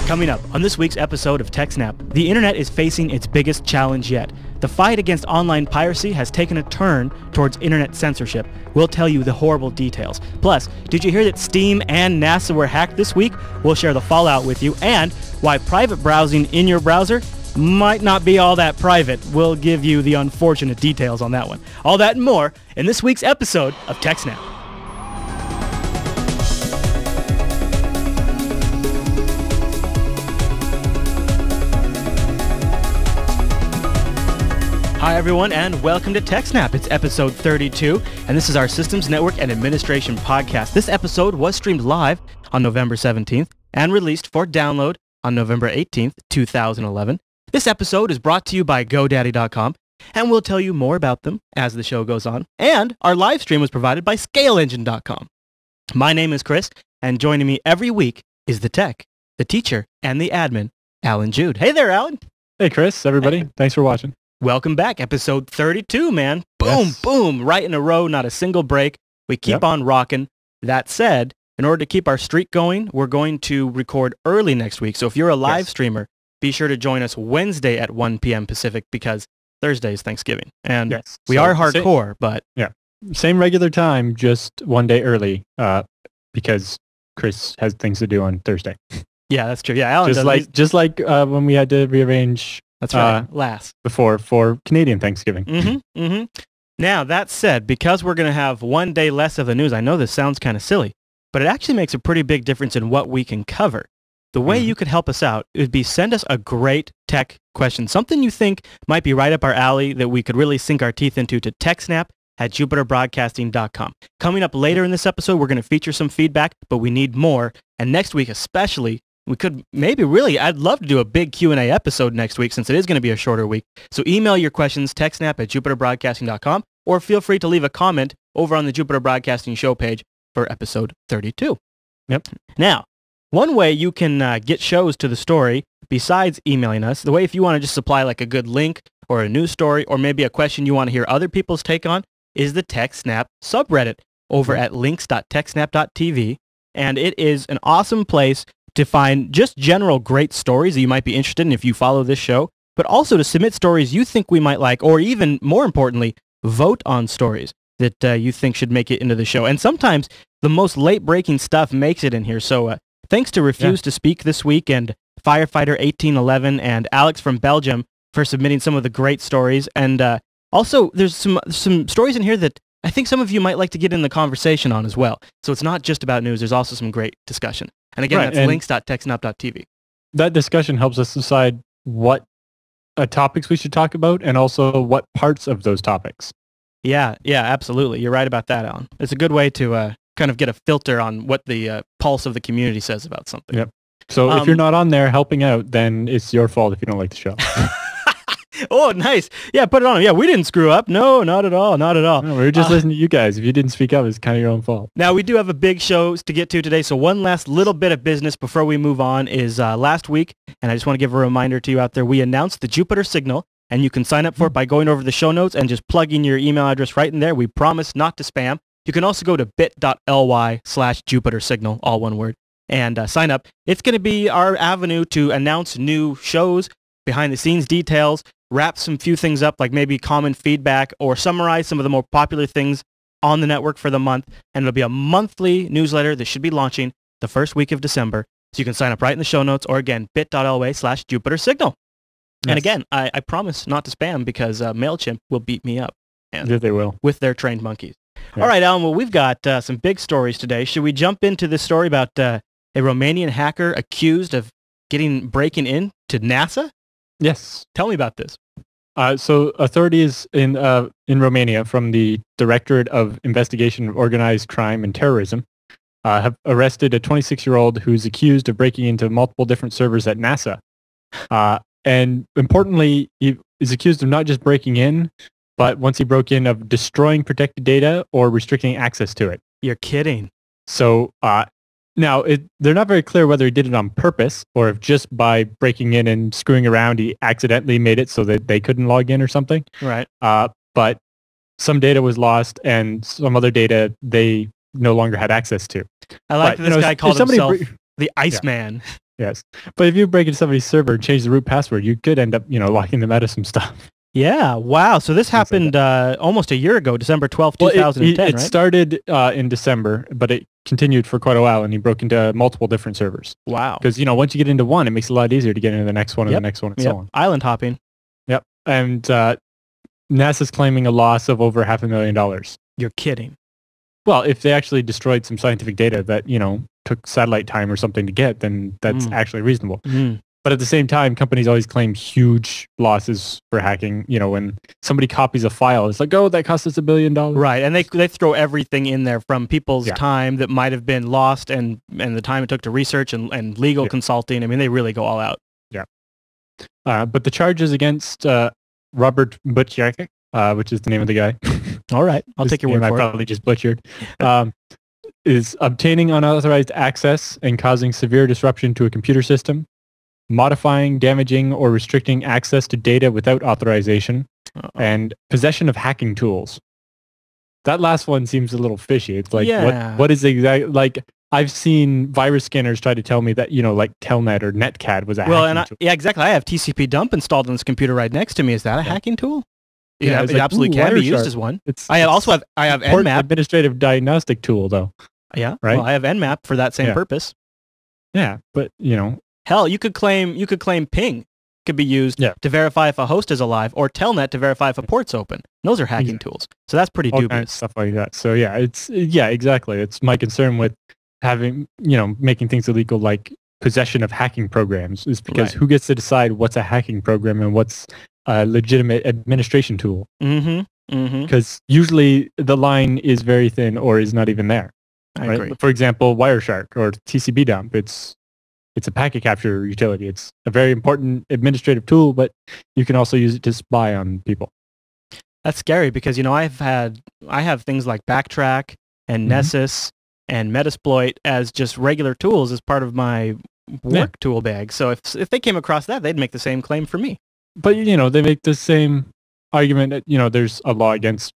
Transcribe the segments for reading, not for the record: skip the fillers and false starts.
Coming up on this week's episode of TechSNAP, the internet is facing its biggest challenge yet. The fight against online piracy has taken a turn towards internet censorship. We'll tell you the horrible details. Plus, did you hear that Steam and NASA were hacked this week? We'll share the fallout with you and why private browsing in your browser might not be all that private. We'll give you the unfortunate details on that one. All that and more in this week's episode of TechSNAP. Hi everyone and welcome to TechSNAP. It's episode 32 and this is our Systems Network and Administration podcast. This episode was streamed live on November 17th and released for download on November 18th, 2011. This episode is brought to you by GoDaddy.com and we'll tell you more about them as the show goes on. And our live stream was provided by ScaleEngine.com. My name is Chris and joining me every week is the tech, the teacher, and the admin, Alan Jude. Hey there, Alan. Hey Chris, everybody. Hey. Thanks for watching. Welcome back, episode 32, man. Boom, Yes. boom, right in a row, not a single break. We keep on rocking. That said, in order to keep our streak going, we're going to record early next week. So if you're a live streamer, be sure to join us Wednesday at 1 p.m. Pacific because Thursday is Thanksgiving. And we are hardcore, but... Yeah, same regular time, just one day early because Chris has things to do on Thursday. Yeah, that's true. Yeah, Alan just like when we had to rearrange... That's right. Last. Before for Canadian Thanksgiving. Now, that said, because we're going to have one day less of the news, I know this sounds kind of silly, but it actually makes a pretty big difference in what we can cover. The way you could help us out would be send us a great tech question, something you think might be right up our alley that we could really sink our teeth into to TechSNAP@JupiterBroadcasting.com. Coming up later in this episode, we're going to feature some feedback, but we need more. And next week especially, we could maybe really, I'd love to do a big Q&A episode next week since it is going to be a shorter week. So email your questions, TechSNAP@JupiterBroadcasting.com, or feel free to leave a comment over on the Jupiter Broadcasting show page for episode 32. Yep. Now, one way you can get shows to the story, besides emailing us, the way if you want to just supply like a good link or a news story or maybe a question you want to hear other people's take on, is the TechSNAP subreddit over at links.techsnap.tv. And it is an awesome place to find just general great stories that you might be interested in if you follow this show, but also to submit stories you think we might like, or even more importantly, vote on stories that you think should make it into the show. And sometimes the most late-breaking stuff makes it in here. So thanks to Refuse to Speak this week and Firefighter 1811 and Alex from Belgium for submitting some of the great stories. And also, there's some stories in here that I think some of you might like to get in the conversation on as well. So it's not just about news. There's also some great discussion. And again, that's links.techsnap.tv. That discussion helps us decide what topics we should talk about and also what parts of those topics. Yeah, absolutely. You're right about that, Alan. It's a good way to kind of get a filter on what the pulse of the community says about something. Yep. So if you're not on there helping out, then it's your fault if you don't like the show. Oh, nice. Yeah, put it on. Yeah, we didn't screw up. No, not at all. Not at all. No, we were just listening to you guys. If you didn't speak up, it's kind of your own fault. Now, we do have a big show to get to today. So one last little bit of business before we move on is last week, and I just want to give a reminder to you out there, we announced the Jupiter Signal, and you can sign up for it by going over the show notes and just plugging your email address right in there. We promise not to spam. You can also go to bit.ly/Jupiter Signal, all one word, and sign up. It's going to be our avenue to announce new shows, behind-the-scenes details, wrap some few things up, like maybe common feedback, or summarize some of the more popular things on the network for the month. And it'll be a monthly newsletter that should be launching the first week of December. So you can sign up right in the show notes, or again, bit.ly/Jupiter Signal. Yes. And again, I promise not to spam because MailChimp will beat me up. And they will. With their trained monkeys. Yeah. All right, Alan, well, we've got some big stories today. Should we jump into this story about a Romanian hacker accused of breaking in to NASA? Yes. Tell me about this. So authorities in Romania from the Directorate of Investigation of Organized Crime and Terrorism have arrested a 26-year-old who's accused of breaking into multiple different servers at NASA. And importantly, he is accused of not just breaking in, but once he broke in, of destroying protected data or restricting access to it. You're kidding. So now, they're not very clear whether he did it on purpose or if just by breaking in and screwing around, he accidentally made it so that they couldn't log in or something. Right. But some data was lost and some other data they no longer had access to. I like that this guy called himself the Iceman. Yes. But if you break into somebody's server and change the root password, you could end up, locking them out of some stuff. Yeah, wow. So this happened almost a year ago, December 12th, Well, 2010, it right? started in December, but it continued for quite a while, and he broke into multiple different servers. Wow. Because, once you get into one, it makes it a lot easier to get into the next one and Yep. the next one and so on. Island hopping. Yep. And NASA's claiming a loss of over $500,000. You're kidding. Well, if they actually destroyed some scientific data that, took satellite time or something to get, then that's actually reasonable. But at the same time, companies always claim huge losses for hacking. When somebody copies a file, it's like, oh, that cost us $1 billion. Right, and they throw everything in there from people's time that might have been lost and the time it took to research and legal consulting. I mean, they really go all out. Yeah. But the charges against Robert Butchak, which is the name of the guy. All right, I'll take your word for it. I probably just butchered. Is obtaining unauthorized access and causing severe disruption to a computer system, modifying, damaging, or restricting access to data without authorization, and possession of hacking tools. That last one seems a little fishy. It's like, what is exactly, like, I've seen virus scanners try to tell me that, like Telnet or Netcat was a hacking tool. Yeah, exactly. I have TCP dump installed on this computer right next to me. Is that a hacking tool? Yeah, it absolutely can be used as one. I have Nmap. Administrative diagnostic tool, though. Yeah, right. Well, I have Nmap for that same purpose. Yeah, but hell, you could claim ping could be used to verify if a host is alive, or Telnet to verify if a port's open. Those are hacking tools. So that's pretty dubious. Kinds of stuff like that. So exactly. It's my concern with having making things illegal, like possession of hacking programs, is because who gets to decide what's a hacking program and what's a legitimate administration tool? Because usually the line is very thin or is not even there. I agree. For example, Wireshark or TCP dump. It's a packet capture utility. It's a very important administrative tool, but you can also use it to spy on people. That's scary because I have things like Backtrack and Nessus and Metasploit as just regular tools as part of my work tool bag. So if they came across that, they'd make the same claim for me. But they make the same argument that there's a law against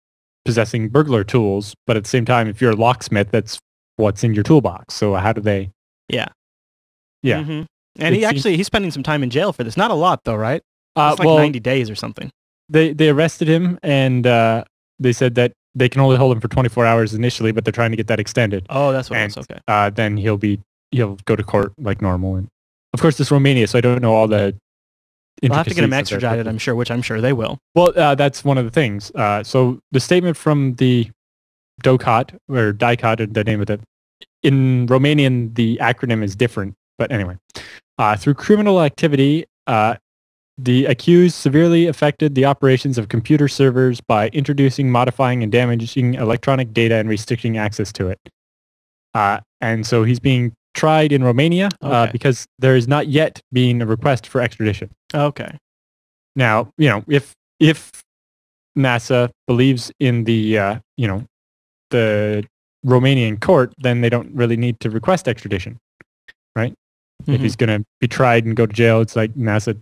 possessing burglar tools, but at the same time, if you're a locksmith, that's what's in your toolbox. So how do they? Yeah. And he's spending some time in jail for this. Not a lot though, right? It's like 90 days or something. They arrested him and they said that they can only hold him for 24 hours initially, but they're trying to get that extended. Oh, that's what it was. Okay. Then he'll go to court like normal. And of course, this is Romania, so I don't know all the They'll have to get him extradited, I'm sure, which I'm sure they will. Well, that's one of the things. So the statement from the DOCOT, or DICOT, the name of it, in Romanian, the acronym is different. But anyway, through criminal activity, the accused severely affected the operations of computer servers by introducing, modifying, and damaging electronic data and restricting access to it. And so he's being tried in Romania because there has not yet been a request for extradition. Okay. Now, if NASA believes in the the Romanian court, then they don't really need to request extradition, right? If he's going to be tried and go to jail, it's like NASA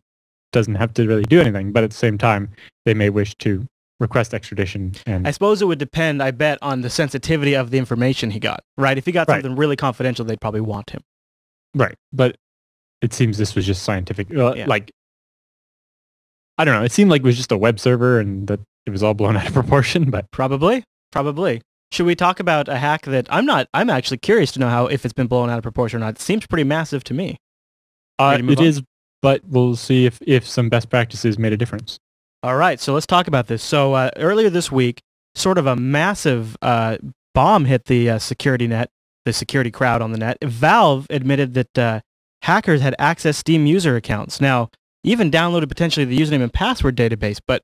doesn't have to really do anything. But at the same time, they may wish to request extradition. And I suppose it would depend, I bet, on the sensitivity of the information he got, right? If he got something really confidential, they'd probably want him. Right. But it seems this was just scientific. Like, I don't know. It seemed like it was just a web server and that it was all blown out of proportion, but Probably. Should we talk about a hack that I'm actually curious to know if it's been blown out of proportion or not. It seems pretty massive to me. It is, but we'll see if some best practices made a difference. All right, so let's talk about this. So earlier this week, sort of a massive bomb hit the security net, the security crowd on the net. Valve admitted that hackers had accessed Steam user accounts. Now, even downloaded potentially the username and password database, but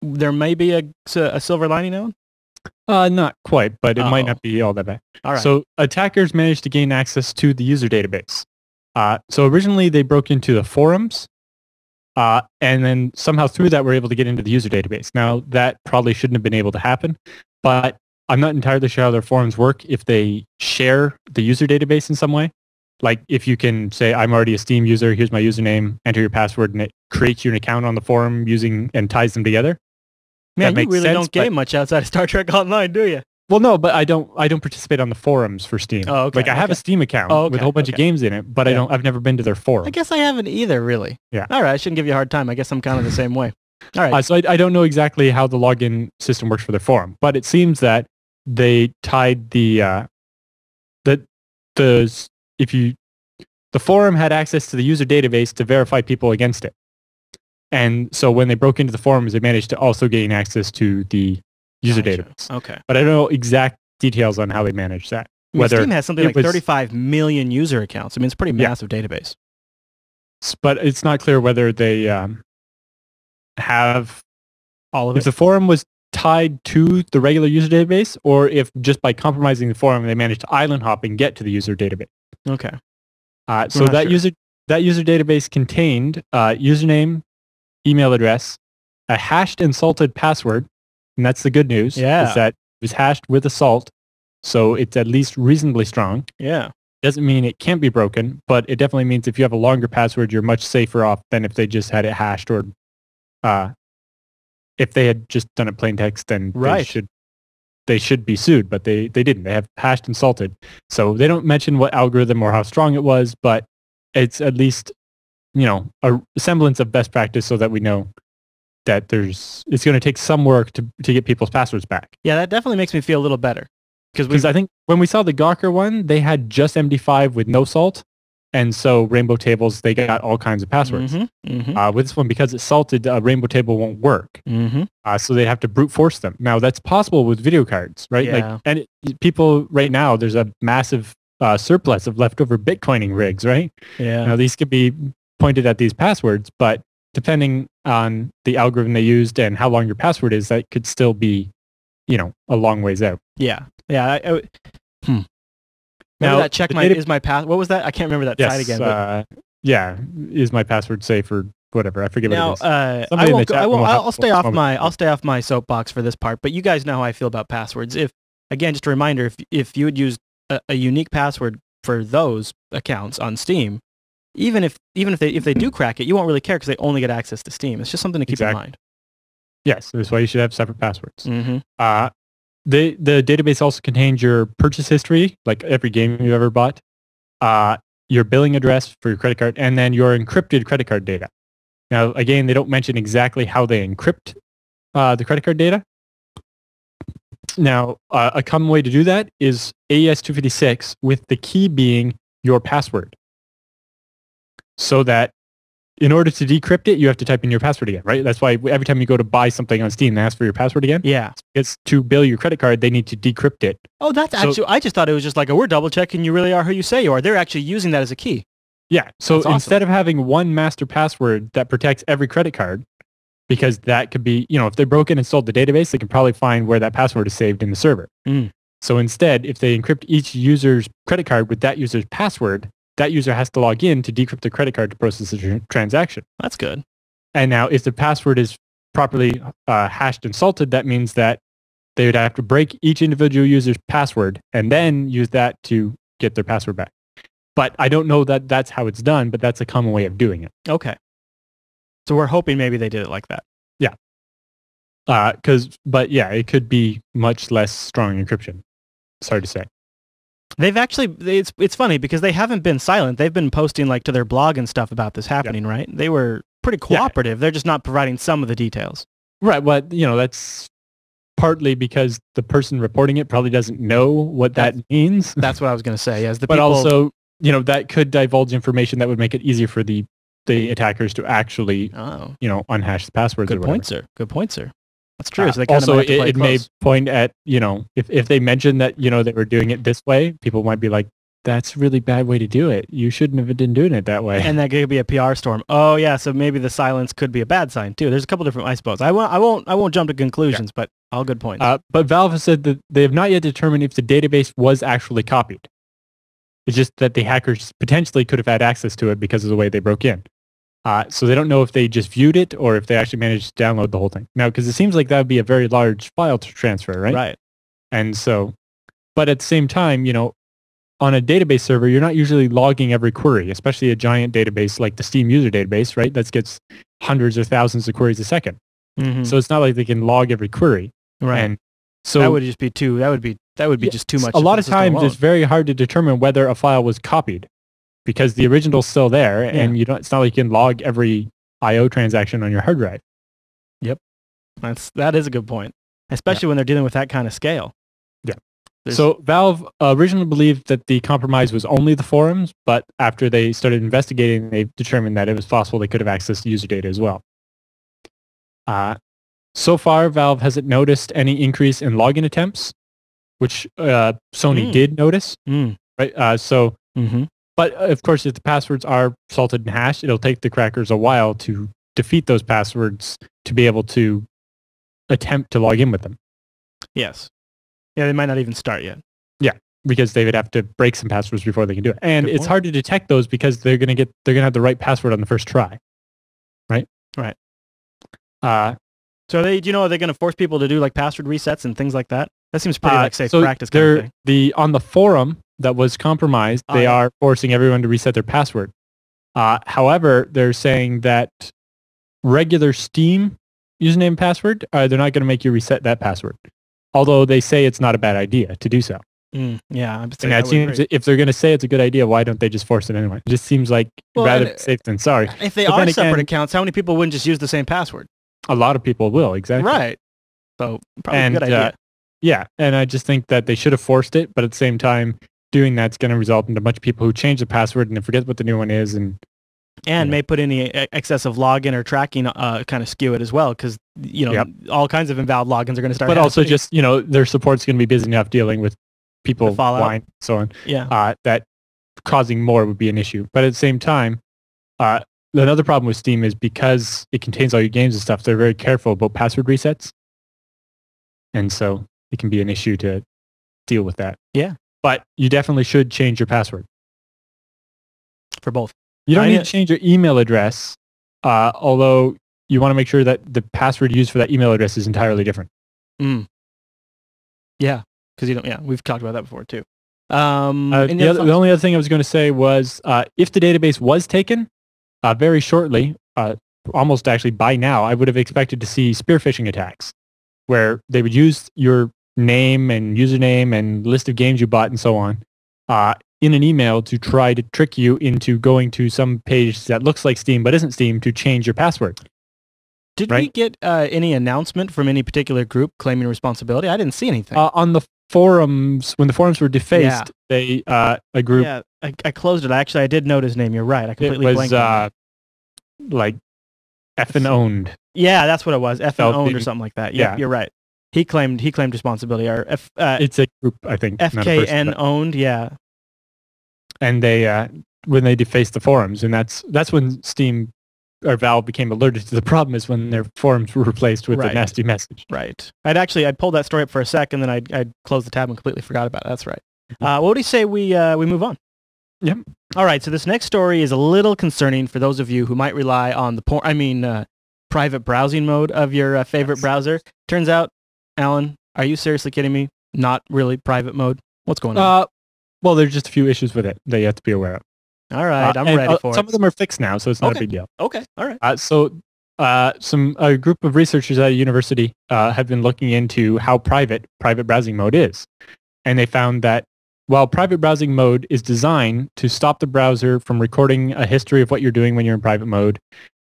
there may be a silver lining now? Not quite, but it might not be all that bad. All right. So attackers managed to gain access to the user database. So originally they broke into the forums, and then somehow through that were able to get into the user database. Now that probably shouldn't have been able to happen, but I'm not entirely sure how their forums work if they share the user database in some way. Like if you can say, I'm already a Steam user, here's my username, enter your password, and it creates you an account on the forum and ties them together. Man, you really don't game much outside of Star Trek Online, do you? Well, no, but I don't participate on the forums for Steam. Oh, okay. Like I have a Steam account with a whole bunch of games in it, but I've never been to their forum. I guess I haven't either, really. Yeah. All right, I shouldn't give you a hard time. I guess I'm kind of the same way. All right. So I don't know exactly how the login system works for their forum, but it seems that they tied the forum had access to the user database to verify people against it. And so when they broke into the forums, they managed to also gain access to the user database. Okay. But I don't know exact details on how they managed that. Whether Steam has something like 35 million user accounts. I mean, it's a pretty massive database. But it's not clear whether they have all of it. If the forum was tied to the regular user database, or if just by compromising the forum, they managed to island hop and get to the user database. Okay. So that user database contained username, email address, a hashed and salted password, and that's the good news. Yeah. Is that it was hashed with a salt, so it's at least reasonably strong. Yeah. Doesn't mean it can't be broken, but it definitely means if you have a longer password, you're much safer off than if they just had it hashed, or if they had just done it plain text, then they should be sued, but they didn't. They have hashed and salted. So they don't mention what algorithm or how strong it was, but it's at least, a semblance of best practice so that we know that it's going to take some work to get people's passwords back. Yeah, that definitely makes me feel a little better. Because I think when we saw the Gawker one, they had just MD5 with no salt. And so Rainbow Tables, they got all kinds of passwords. With this one, because it's salted, Rainbow Table won't work. So they'd have to brute force them. Now, that's possible with video cards, right? Yeah. People right now, there's a massive surplus of leftover Bitcoining rigs, right? Yeah. Now, these could be pointed at these passwords, but depending on the algorithm they used and how long your password is, that could still be, a long ways out. Yeah. Yeah. Now that check is my pass. What was that? I can't remember that site again. But is my password safe or whatever? I forget what it is. I'll stay off my soapbox for this part. But you guys know how I feel about passwords. Just a reminder, if you would use a unique password for those accounts on Steam, even if they do crack it, you won't really care because they only get access to Steam. It's just something to keep in mind. Yes, that's why you should have separate passwords. The database also contains your purchase history, like every game you've ever bought, your billing address for your credit card, and then your encrypted credit card data. Now, again, they don't mention exactly how they encrypt the credit card data. Now, a common way to do that is AES-256 with the key being your password. So that in order to decrypt it, you have to type in your password again, right? That's why every time you go to buy something on Steam, they ask for your password again. Yeah. It's to bill your credit card, they need to decrypt it. Oh, I just thought it was just like, we're double checking you really are who you say you are. They're actually using that as a key. Yeah. So instead of having one master password that protects every credit card, because that could be, if they broke in and stole the database, they can probably find where that password is saved in the server. So instead, if they encrypt each user's credit card with that user's password, that user has to log in to decrypt the credit card to process the transaction. That's good. And now if the password is properly hashed and salted, that means that they would have to break each individual user's password and then use that to get their password back. But I don't know that that's how it's done, but that's a common way of doing it. Okay. So we're hoping maybe they did it like that. Yeah. It could be much less strong encryption. It's hard to say. They've actually, it's funny because they haven't been silent. They've been posting to their blog and stuff about this happening, right? They were pretty cooperative. They're just not providing some of the details. Right. Well, that's partly because the person reporting it probably doesn't know what that means. That's what I was going to say. Also, that could divulge information that would make it easier for the attackers to actually, unhash the passwords. Good point, sir. Good point, sir. That's true. So they also, it may point at, if they mention that, they were doing it this way, people might be like, that's a really bad way to do it. You shouldn't have been doing it that way. And that could be a PR storm. Oh, yeah. So maybe the silence could be a bad sign, too. There's a couple different, I suppose. I won't jump to conclusions, but all good points. But Valve has said that they have not yet determined if the database was actually copied. It's just that the hackers potentially could have had access to it because of the way they broke in. So they don't know if they just viewed it or if they actually managed to download the whole thing. Now, because it seems like that would be a very large file to transfer, right? Right. And so, but at the same time, on a database server, you're not usually logging every query, especially a giant database like the Steam user database, right? That gets hundreds or thousands of queries a second. So it's not like they can log every query. Right. And So that would just be too. That would be just too much. A lot of times, it's very hard to determine whether a file was copied because the original's still there, and you don't. It's not like you can log every I/O transaction on your hard drive. Yep, that is a good point, especially when they're dealing with that kind of scale. Yeah. So Valve originally believed that the compromise was only the forums, but after they started investigating, they determined that it was possible they could have access to user data as well. So far, Valve hasn't noticed any increase in login attempts, which Sony did notice. Right. But of course, if the passwords are salted and hashed, it'll take the crackers a while to defeat those passwords to be able to attempt to log in with them. Yes. Yeah, they might not even start yet. Yeah, because they would have to break some passwords before they can do it, and it's hard to detect those because they're gonna have the right password on the first try, right? Right. So are they gonna force people to do like password resets and things like that? That seems pretty like safe practice kind of thing. On the forum that was compromised, they are forcing everyone to reset their password. However, they're saying that regular Steam username and password, they're not going to make you reset that password. Although they say it's not a bad idea to do so. Yeah, and it seems if they're going to say it's a good idea, why don't they just force it anyway? It just seems like rather safe than sorry. If they are separate accounts, how many people wouldn't just use the same password? A lot of people will, exactly. Right. So probably a good idea. Yeah, and I just think that they should have forced it, but at the same time, doing that's going to result in a bunch of people who change the password and then forget what the new one is, and may put any excessive login or tracking kind of skew it as well, because all kinds of invalid logins are going to start. But also just their support's going to be busy enough dealing with people lying and so on. Yeah, that causing more would be an issue. But at the same time, another problem with Steam is because it contains all your games and stuff. They're very careful about password resets, and so it can be an issue to deal with that. Yeah. But you definitely should change your password. For both. You don't need to change your email address, although you want to make sure that the password used for that email address is entirely different. Yeah, because we've talked about that before too. The only other thing I was going to say was if the database was taken very shortly, almost actually by now, I would have expected to see spear phishing attacks where they would use your name and username and list of games you bought and so on in an email to try to trick you into going to some page that looks like Steam but isn't Steam to change your password. Did we get any announcement from any particular group claiming responsibility? I didn't see anything. On the forums, when the forums were defaced, they a group... Yeah, I closed it. Actually, I did note his name. You're right. I completely blanked on it. Like effing owned. Yeah, that's what it was. Effing owned or something like that. Yep, you're right. He claimed responsibility. Or it's a group, I think. FKN owned, yeah. And they when they defaced the forums, and that's when Steam or Valve became alerted to the problem, is when their forums were replaced with a nasty message. Right. I'd pulled that story up for a sec, and then I'd closed the tab and completely forgot about it. That's right. What do you say we move on? Yep. All right. So this next story is a little concerning for those of you who might rely on the private browsing mode of your favorite browser. Turns out, Alan, are you seriously kidding me? Not really private mode? What's going on? Well, there's just a few issues with it that you have to be aware of. All right, I'm ready for it. Some of them are fixed now, so it's not a big deal. Okay, all right. A group of researchers at a university have been looking into how private browsing mode is. And they found that while private browsing mode is designed to stop the browser from recording a history of what you're doing when you're in private mode,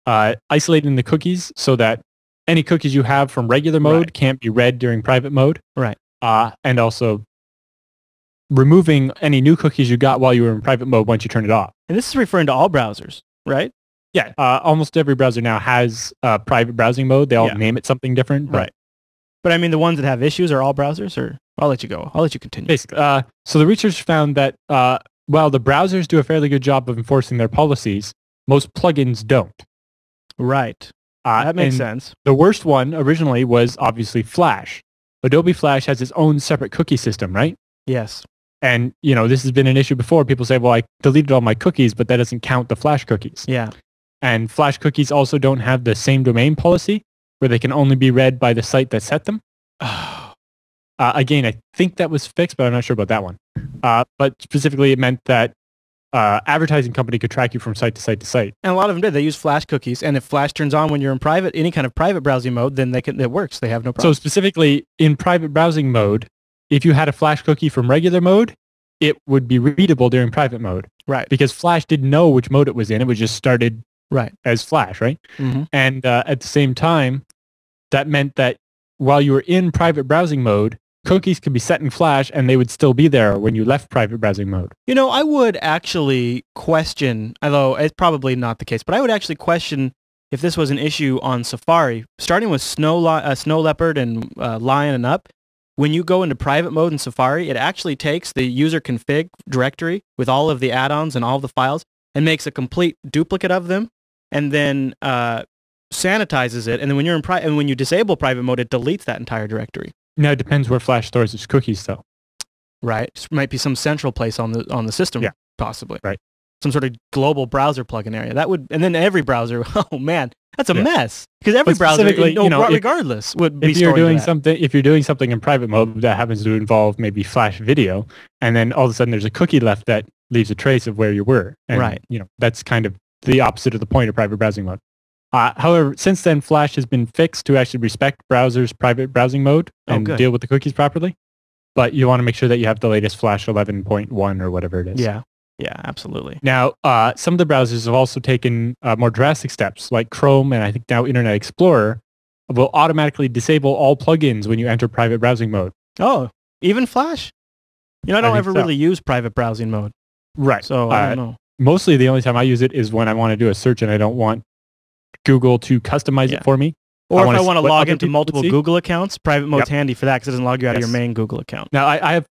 isolating the cookies so that any cookies you have from regular mode can't be read during private mode. Right. And also removing any new cookies you got while you were in private mode once you turn it off. And this is referring to all browsers, right? Yeah. Almost every browser now has private browsing mode. They all name it something different. Right. But I mean, the ones that have issues are all browsers, or I'll let you go. I'll let you continue. Basically. So the research found that while the browsers do a fairly good job of enforcing their policies, most plugins don't. Right. That makes sense. The worst one originally was obviously Flash. Adobe Flash has its own separate cookie system, right? Yes. And, this has been an issue before. People say, well, I deleted all my cookies, but that doesn't count the Flash cookies. Yeah. And Flash cookies also don't have the same domain policy where they can only be read by the site that set them. Again, I think that was fixed, but I'm not sure about that one. But specifically, it meant that advertising company could track you from site to site to site. And a lot of them did. They use Flash cookies, and if Flash turns on when you're in private, any kind of private browsing mode, then it works. They have no problem. So specifically in private browsing mode, if you had a Flash cookie from regular mode, it would be readable during private mode. Right. Because Flash didn't know which mode it was in. It was just started as Flash, right? Mm-hmm. And at the same time, that meant that while you were in private browsing mode, cookies could be set in Flash and they would still be there when you left private browsing mode. You know, I would actually question, although it's probably not the case, but I would actually question if this was an issue on Safari, starting with Snow Leopard and Lion and up. When you go into private mode in Safari, it actually takes the user config directory with all of the add-ons and all of the files and makes a complete duplicate of them, and then sanitizes it. And then when you're in when you disable private mode, it deletes that entire directory. Now it depends where Flash stores its cookies, though. Right. It might be some central place on the system, possibly. Right. Some sort of global browser plugin area. That would, and then every browser. Oh man, that's a mess. Because every browser, regardless, would be. If you're doing something in private mode that happens to involve maybe Flash video, and then all of a sudden there's a cookie left that leaves a trace of where you were, and that's kind of the opposite of the point of private browsing mode. However, since then, Flash has been fixed to actually respect browsers' private browsing mode and deal with the cookies properly. But you want to make sure that you have the latest Flash 11.1 or whatever it is. Yeah, absolutely. Now, some of the browsers have also taken more drastic steps, like Chrome and I think now Internet Explorer will automatically disable all plugins when you enter private browsing mode. Oh, even Flash? I don't ever really use private browsing mode. Right. So I don't know. Mostly the only time I use it is when I want to do a search and I don't want Google to customize it for me. Or if I want to log into multiple Google accounts, private mode's handy for that because it doesn't log you out of your main Google account. Now, I have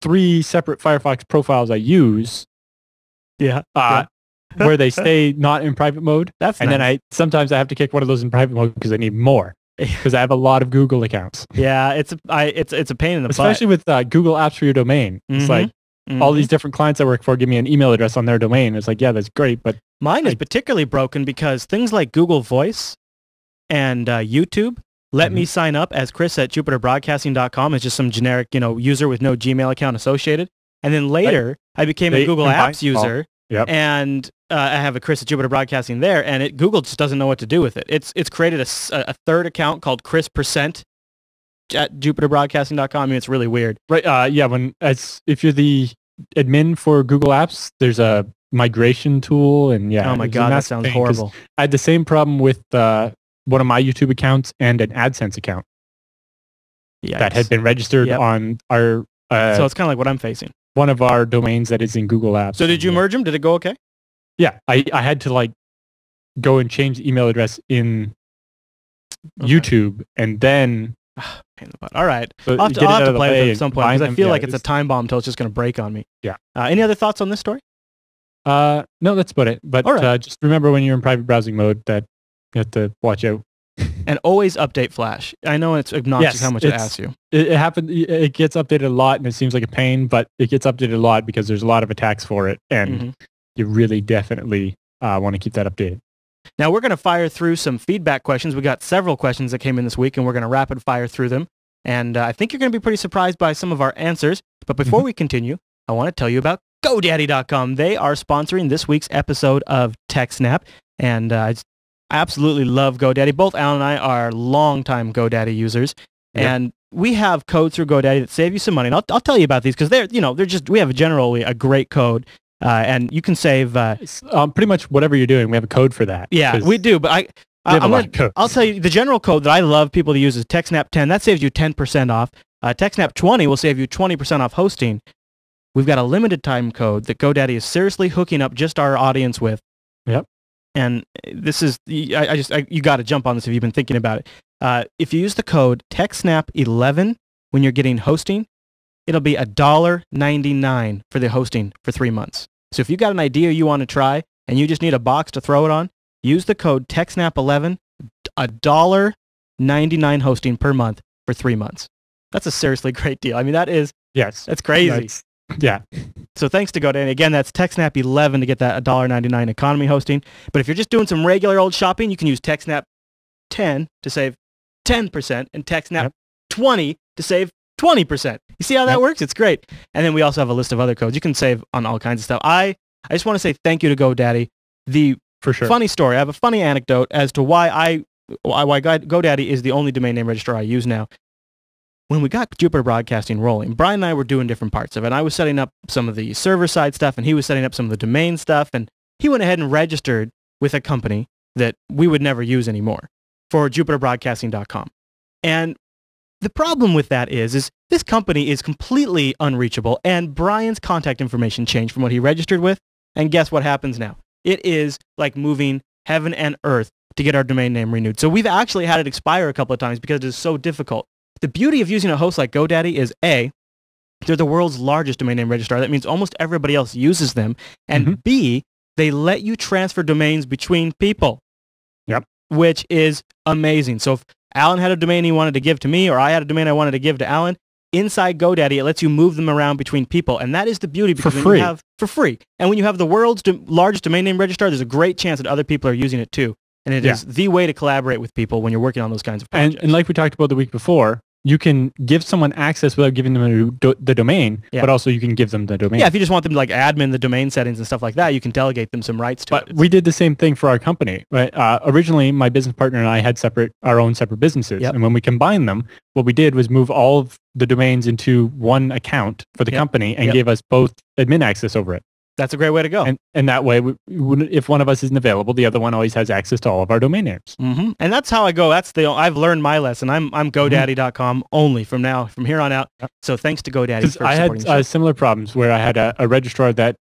3 separate Firefox profiles I use where they stay not in private mode. That's and nice. Then sometimes I have to kick one of those in private mode because I need more because I have a lot of Google accounts. Yeah, it's a pain in the butt. Especially with Google Apps for your domain. It's like all these different clients I work for give me an email address on their domain. It's like, yeah, that's great, but mine is particularly broken because things like Google Voice and YouTube let me sign up as Chris at JupiterBroadcasting.com as just some generic, user with no Gmail account associated. And then later, I became a Google Apps user, and I have a Chris at Jupiter Broadcasting there, and Google just doesn't know what to do with it. It's created a third account called Chris% at JupiterBroadcasting.com. I mean, it's really weird. Right. If you're the admin for Google Apps, there's a migration tool, and oh my God, that sounds horrible. I had the same problem with one of my YouTube accounts and an AdSense account that had been registered on our. So it's kind of like what I'm facing. One of our domains that is in Google Apps. So did you merge them? Did it go okay? Yeah, I had to go and change the email address in YouTube, and then. Pain in the butt. All right. So I'll have to play with it at some point because I feel like it's a time bomb until it's just going to break on me. Yeah. Any other thoughts on this story? No, that's about it. But just remember when you're in private browsing mode that you have to watch out. And always update Flash. I know it's obnoxious how much it asks you. It happens. It gets updated a lot, and it seems like a pain, but it gets updated a lot because there's a lot of attacks for it, and you really definitely want to keep that updated. Now we're going to fire through some feedback questions. We got several questions that came in this week, and we're going to rapid fire through them. And I think you're going to be pretty surprised by some of our answers. But before we continue, I want to tell you about GoDaddy.com. They are sponsoring this week's episode of TechSNAP, and I absolutely love GoDaddy. Both Alan and I are longtime GoDaddy users, and we have codes through GoDaddy that save you some money. And I'll tell you about these because we have generally a great code. And you can save pretty much whatever you're doing. We have a code for that. Yeah, we do. But I'll tell you the general code that I love people to use is TechSNAP 10. That saves you 10% off. TechSNAP 20 will save you 20% off hosting. We've got a limited time code that GoDaddy is seriously hooking up just our audience with. Yep. And this is you got to jump on this if you've been thinking about it. If you use the code TechSNAP11 when you're getting hosting, it'll be $1.99 for the hosting for 3 months. So if you got an idea you want to try and you just need a box to throw it on, use the code TechSNAP11, $1.99 hosting per month for 3 months. That's a seriously great deal. I mean, that's crazy. So thanks to GoDaddy. Again, that's TechSNAP11 to get that $1.99 economy hosting. But if you're just doing some regular old shopping, you can use TechSNAP 10 to save 10% and TechSNAP 20 to save 20%. You see how that works? It's great. And then we also have a list of other codes. You can save on all kinds of stuff. I just want to say thank you to GoDaddy. For sure. Funny story. I have a funny anecdote as to why GoDaddy is the only domain name registrar I use now. When we got Jupiter Broadcasting rolling, Brian and I were doing different parts of it. I was setting up some of the server-side stuff, and he was setting up some of the domain stuff, and he went ahead and registered with a company that we would never use anymore for jupiterbroadcasting.com. And the problem with that is this company is completely unreachable, and Brian's contact information changed from what he registered with, and guess what happens now? It is like moving heaven and earth to get our domain name renewed. So we've actually had it expire a couple of times because it is so difficult. The beauty of using a host like GoDaddy is A, they're the world's largest domain name registrar. That means almost everybody else uses them. And B, they let you transfer domains between people. Yep. Which is amazing. So if Alan had a domain he wanted to give to me, or I had a domain I wanted to give to Alan, inside GoDaddy, it lets you move them around between people. And that is the beauty. Because for free. And when you have the world's largest domain name registrar, there's a great chance that other people are using it too. And it is the way to collaborate with people when you're working on those kinds of projects. And like we talked about the week before, you can give someone access without giving them the domain, but also you can give them the domain. Yeah, if you just want them to like admin the domain settings and stuff like that, you can delegate them some rights to it. But we did the same thing for our company. Right? Originally, my business partner and I had our own separate businesses. And when we combined them, what we did was move all of the domains into one account for the company and gave us both admin access over it. That's a great way to go. And that way, if one of us isn't available, the other one always has access to all of our domain names. And that's how I go. I've learned my lesson. I'm GoDaddy.com only from here on out. So thanks to GoDaddy for supporting I had similar problems where I had a registrar that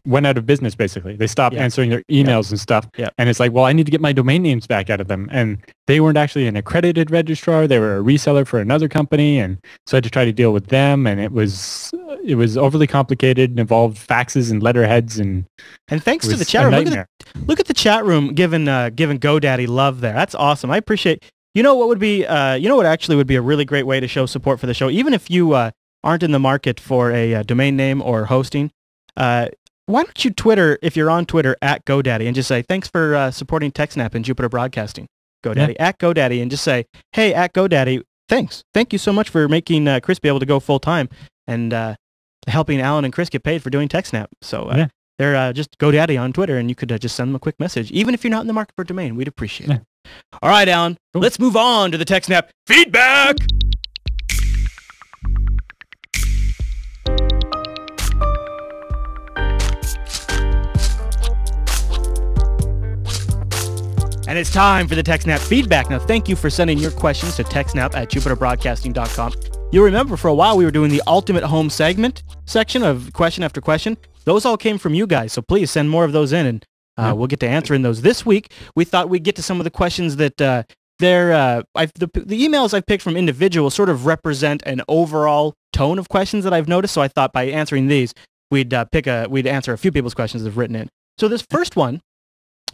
went out of business, basically. They stopped answering their emails and stuff. And it's like, well, I need to get my domain names back out of them. And they weren't actually an accredited registrar. They were a reseller for another company. And so I had to try to deal with them. And it was overly complicated and involved faxes and letterheads. And thanks to the chat room. Look at the chat room giving GoDaddy love there. That's awesome. I appreciate. You know what would be? What actually would be a really great way to show support for the show, even if you aren't in the market for a domain name or hosting. Why don't you Twitter, if you're on Twitter, at GoDaddy, and just say, thanks for supporting TechSNAP and Jupiter Broadcasting. GoDaddy, at GoDaddy, and just say, hey, at GoDaddy, thanks. Thank you so much for making Chris be able to go full-time and helping Alan and Chris get paid for doing TechSNAP. So they're just GoDaddy on Twitter, and you could just send them a quick message. Even if you're not in the market for a domain, we'd appreciate it. All right, Alan, let's move on to the TechSNAP feedback. And it's time for the TechSNAP feedback. Now, thank you for sending your questions to TechSNAP at jupiterbroadcasting.com. You'll remember for a while we were doing the Ultimate Home segment section of question after question. Those all came from you guys, so please send more of those in, and we'll get to answering those. This week, we thought we'd get to some of the questions that the emails I've picked from individuals sort of represent an overall tone of questions that I've noticed, so I thought by answering these, we'd answer a few people's questions that have written in. So this first one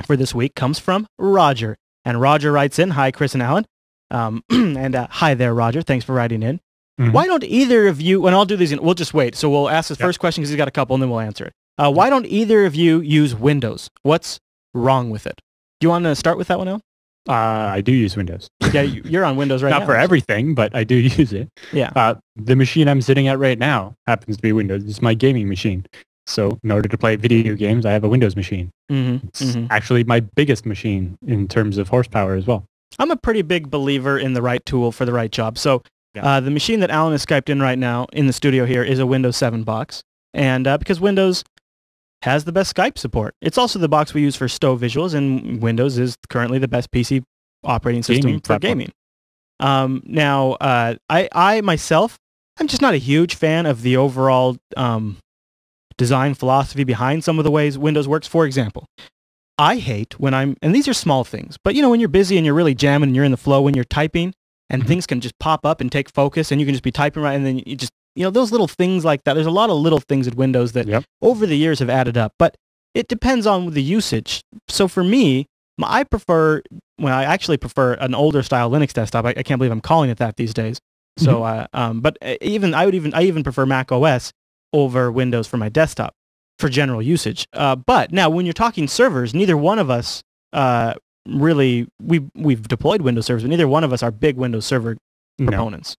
for this week comes from Roger. And Roger writes in, hi, Chris and Alan. And hi there, Roger. Thanks for writing in. Why don't either of you, and I'll do these, we'll just wait. So we'll ask the first question because he's got a couple, and then we'll answer it. Why don't either of you use Windows? What's wrong with it? Do you want to start with that one, Alan? I do use Windows. Yeah, you're on Windows right now. Not for everything, but I do use it. Yeah. The machine I'm sitting at right now happens to be Windows. It's my gaming machine. So in order to play video games, I have a Windows machine. It's actually my biggest machine in terms of horsepower as well. I'm a pretty big believer in the right tool for the right job. So the machine that Alan is Skyped in right now in the studio here is a Windows 7 box. And because Windows has the best Skype support. It's also the box we use for Stowe visuals, and Windows is currently the best PC operating system for gaming. Now, I myself, I'm just not a huge fan of the overall design philosophy behind some of the ways Windows works. For example, I hate when and these are small things, but when you're busy and you're really jamming and you're in the flow when you're typing and things can just pop up and take focus and you can just be typing right and then you just, those little things like that. There's a lot of little things at Windows that over the years have added up, but it depends on the usage. So for me, I actually prefer an older style Linux desktop. I can't believe I'm calling it that these days. So, but I even prefer Mac OS over Windows for my desktop for general usage. But now when you're talking servers, neither one of us really, we've deployed Windows servers, but neither one of us are big Windows Server proponents.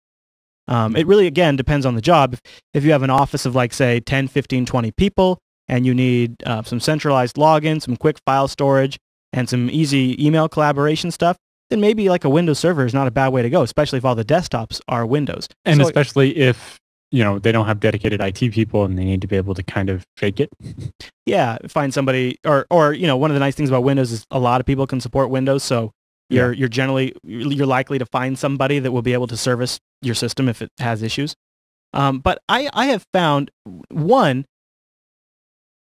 It really, again, depends on the job. If you have an office of, like, say, 10, 15, 20 people, and you need some centralized login, some quick file storage, and some easy email collaboration stuff, then maybe like a Windows server is not a bad way to go, especially if all the desktops are Windows. And especially if, they don't have dedicated IT people and they need to be able to kind of fake it. Yeah, find somebody, or one of the nice things about Windows is a lot of people can support Windows, so you're likely to find somebody that will be able to service your system if it has issues. But I have found one,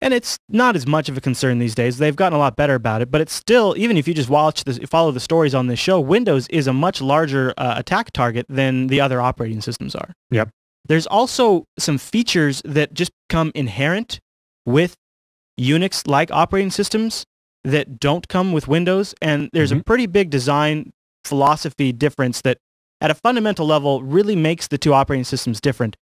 and it's not as much of a concern these days. They've gotten a lot better about it, but it's still, even if you just follow the stories on this show, Windows is a much larger attack target than the other operating systems are. Yep. There's also some features that just come inherent with Unix-like operating systems that don't come with Windows, and there's a pretty big design philosophy difference that, at a fundamental level, really makes the two operating systems different.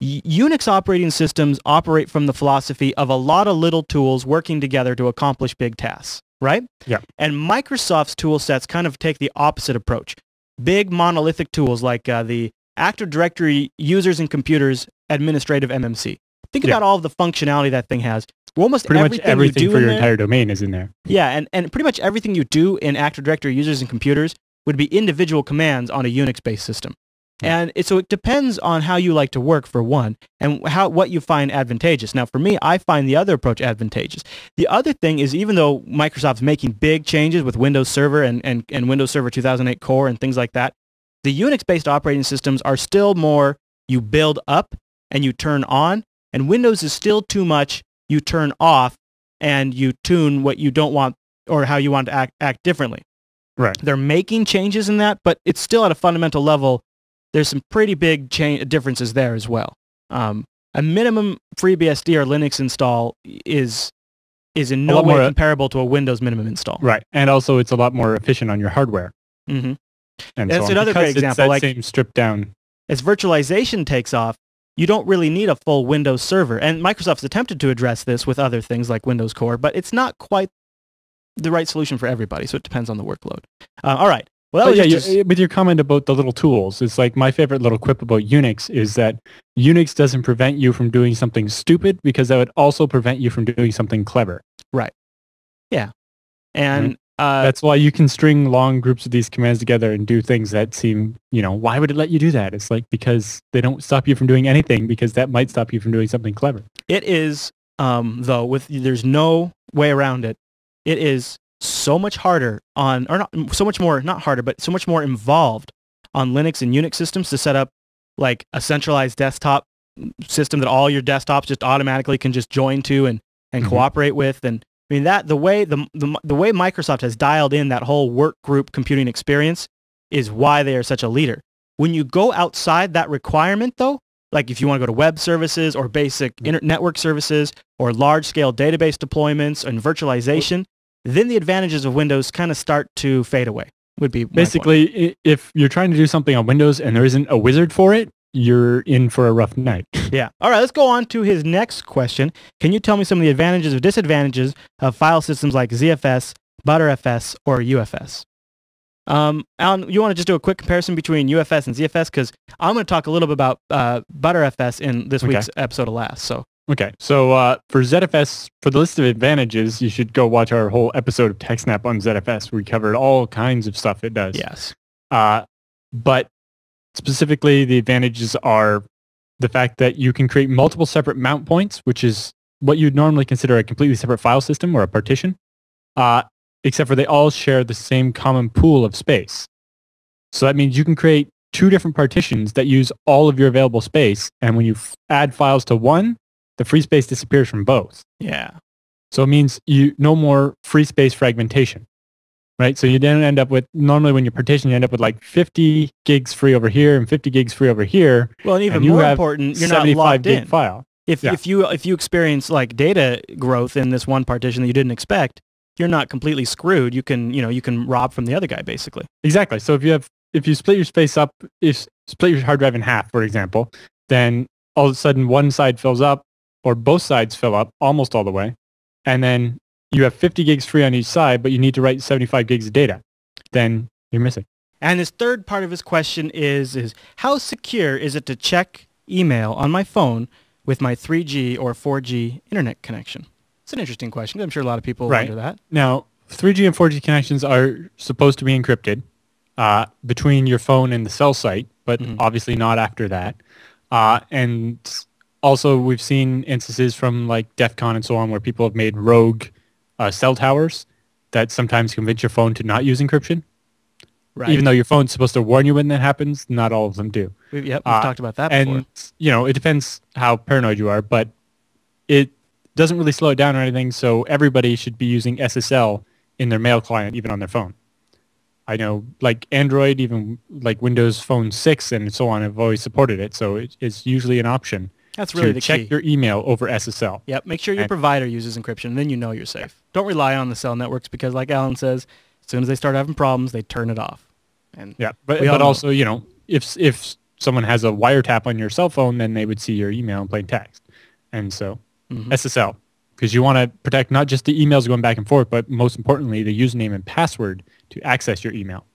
Unix operating systems operate from the philosophy of a lot of little tools working together to accomplish big tasks, right? Yeah. And Microsoft's tool sets kind of take the opposite approach. Big monolithic tools like the Active Directory Users and Computers Administrative MMC. Think about all of the functionality that thing has. Almost pretty much everything for your entire domain is in there. Yeah, and pretty much everything you do in Active Directory Users and Computers would be individual commands on a Unix-based system. And so it depends on how you like to work, for one, and what you find advantageous. Now, for me, I find the other approach advantageous. The other thing is, even though Microsoft's making big changes with Windows Server and Windows Server 2008 Core and things like that, the Unix-based operating systems are still more you build up and you turn on, and Windows is still too much you turn off and you tune what you don't want or how you want to act differently. Right. They're making changes in that, but it's still at a fundamental level. There's some pretty big differences there as well. A minimum FreeBSD or Linux install is in no way comparable to a Windows minimum install. Right, and also it's a lot more efficient on your hardware. Mm-hmm. And that's another great example. It's that same stripped down. As virtualization takes off, you don't really need a full Windows server. And Microsoft's attempted to address this with other things like Windows Core, but it's not quite the right solution for everybody, so it depends on the workload. All right. Well, with your comment about the little tools, it's like my favorite little quip about Unix is that Unix doesn't prevent you from doing something stupid because that would also prevent you from doing something clever. Right. Yeah. And that's why you can string long groups of these commands together and do things that seem, why would it let you do that? It's like because they don't stop you from doing anything because that might stop you from doing something clever. It is, though, there's no way around it. It is so much harder so much more involved on Linux and Unix systems to set up like a centralized desktop system that all your desktops just automatically can just join to and cooperate with. And I mean the way Microsoft has dialed in that whole work group computing experience is why they are such a leader. When you go outside that requirement, though, like if you want to go to web services or basic network services or large-scale database deployments and virtualization, then the advantages of Windows kind of start to fade away, would be basically, if you're trying to do something on Windows and there isn't a wizard for it, you're in for a rough night. Yeah. All right, let's go on to his next question. Can you tell me some of the advantages or disadvantages of file systems like ZFS, ButterFS, or UFS? Alan, you want to just do a quick comparison between UFS and ZFS? Because I'm going to talk a little bit about ButterFS in this week's episode of Last. Okay, so for ZFS, for the list of advantages, you should go watch our whole episode of TechSNAP on ZFS. We covered all kinds of stuff it does. Yes. But specifically, the advantages are the fact that you can create multiple separate mount points, which is what you'd normally consider a completely separate file system or a partition, except for they all share the same common pool of space. So that means you can create two different partitions that use all of your available space, and when you add files to one, the free space disappears from both. Yeah. So it means no more free space fragmentation, right? So you then end up with, normally when you partition, you end up with like 50 gigs free over here and 50 gigs free over here. Well, and even more important, you're not locked in. File. If you experience like data growth in this one partition that you didn't expect, you're not completely screwed. You can rob from the other guy basically. Exactly. So if you split your space up, split your hard drive in half, for example, then all of a sudden one side fills up, or both sides fill up almost all the way, and then you have 50 gigs free on each side, but you need to write 75 gigs of data, then you're missing. And his third part of his question is how secure is it to check email on my phone with my 3G or 4G internet connection? It's an interesting question. I'm sure a lot of people wonder that. Now, 3G and 4G connections are supposed to be encrypted between your phone and the cell site, but obviously not after that. And also, we've seen instances from like DEF CON and so on where people have made rogue cell towers that sometimes convince your phone to not use encryption. Right. Even though your phone's supposed to warn you when that happens, not all of them do. We've talked about that before. And, it depends how paranoid you are, but it doesn't really slow it down or anything, so everybody should be using SSL in their mail client, even on their phone. I know, like Android, even like Windows Phone 6 and so on have always supported it, so it's usually an option. That's really the check key. Your email over SSL. Yep, make sure your provider uses encryption, and then you know you're safe. Don't rely on the cell networks because, like Alan says, as soon as they start having problems, they turn it off. And but also, if someone has a wiretap on your cell phone, then they would see your email in plain text. And so SSL, because you want to protect not just the emails going back and forth, but most importantly, the username and password to access your email.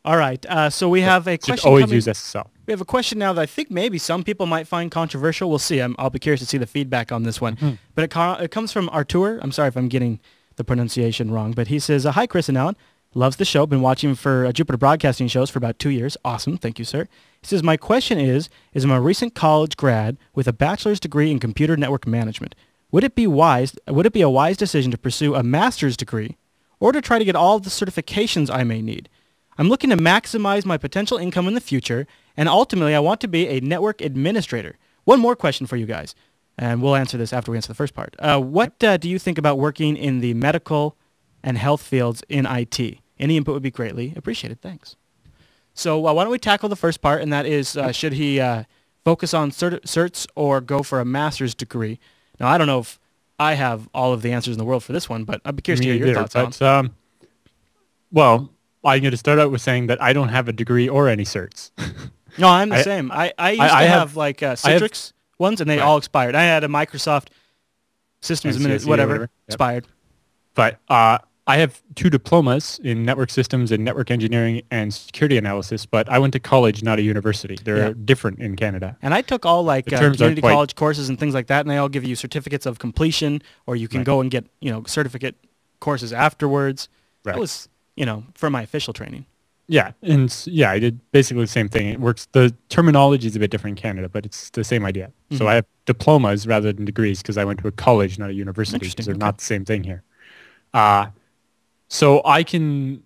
All right. So we have a question. Should always use SSL. We have a question now that I think maybe some people might find controversial. We'll see. I'll be curious to see the feedback on this one. But it comes from Artur. I'm sorry if I'm getting the pronunciation wrong, but he says, "Hi, Chris and Alan. Loves the show. Been watching for Jupiter Broadcasting shows for about 2 years. Awesome. Thank you, sir." He says, "My question is I'm a recent college grad with a bachelor's degree in computer network management. Would it be a wise decision to pursue a master's degree or to try to get all the certifications I may need? I'm looking to maximize my potential income in the future, and ultimately I want to be a network administrator." One more question for you guys, and we'll answer this after we answer the first part. What do you think about working in the medical and health fields in IT? Any input would be greatly appreciated. Thanks. So why don't we tackle the first part, and that is, should he focus on certs or go for a master's degree? Now, I don't know if I have all of the answers in the world for this one, but I'd be curious to hear your thoughts on. Well, I'm going to start out with saying that I don't have a degree or any certs. No, I'm the same. I used to have like Citrix ones, and they all expired. I had a Microsoft Systems Administrator, expired. But I have 2 diplomas in network systems and network engineering and security analysis, but I went to college, not a university. They're different in Canada. And I took all like community college courses and things like that, and they all give you certificates of completion, or you can go and get certificate courses afterwards. Right. That was for my official training. Yeah, and I did basically the same thing. It works. The terminology is a bit different in Canada, but it's the same idea. So I have diplomas rather than degrees because I went to a college, not a university, because they're not the same thing here. So I can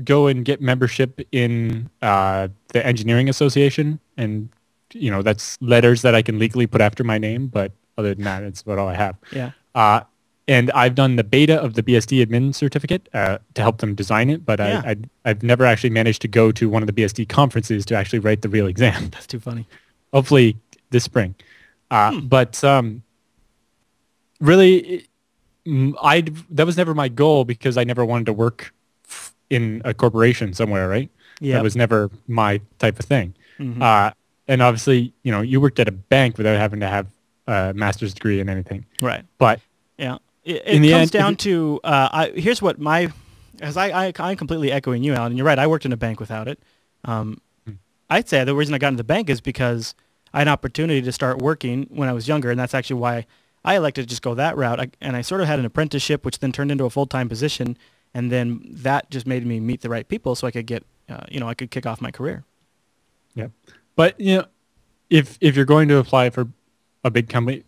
go and get membership in the engineering association, and that's letters that I can legally put after my name. But other than that, it's about all I have. Yeah. And I've done the beta of the BSD admin certificate to help them design it, but I've never actually managed to go to one of the BSD conferences to actually write the real exam. That's too funny. Hopefully this spring. But really, that was never my goal because I never wanted to work in a corporation somewhere, right? Yeah. That was never my type of thing. And obviously, you worked at a bank without having to have a master's degree in anything. Right. But yeah. It comes down to here's what I'm completely echoing you, Alan. And you're right. I worked in a bank without it. I'd say the reason I got into the bank is because I had an opportunity to start working when I was younger, and that's actually why I elected to just go that route. And I sort of had an apprenticeship, which then turned into a full-time position, and then that just made me meet the right people, so I could get I could kick off my career. Yeah, but if you're going to apply for a big company.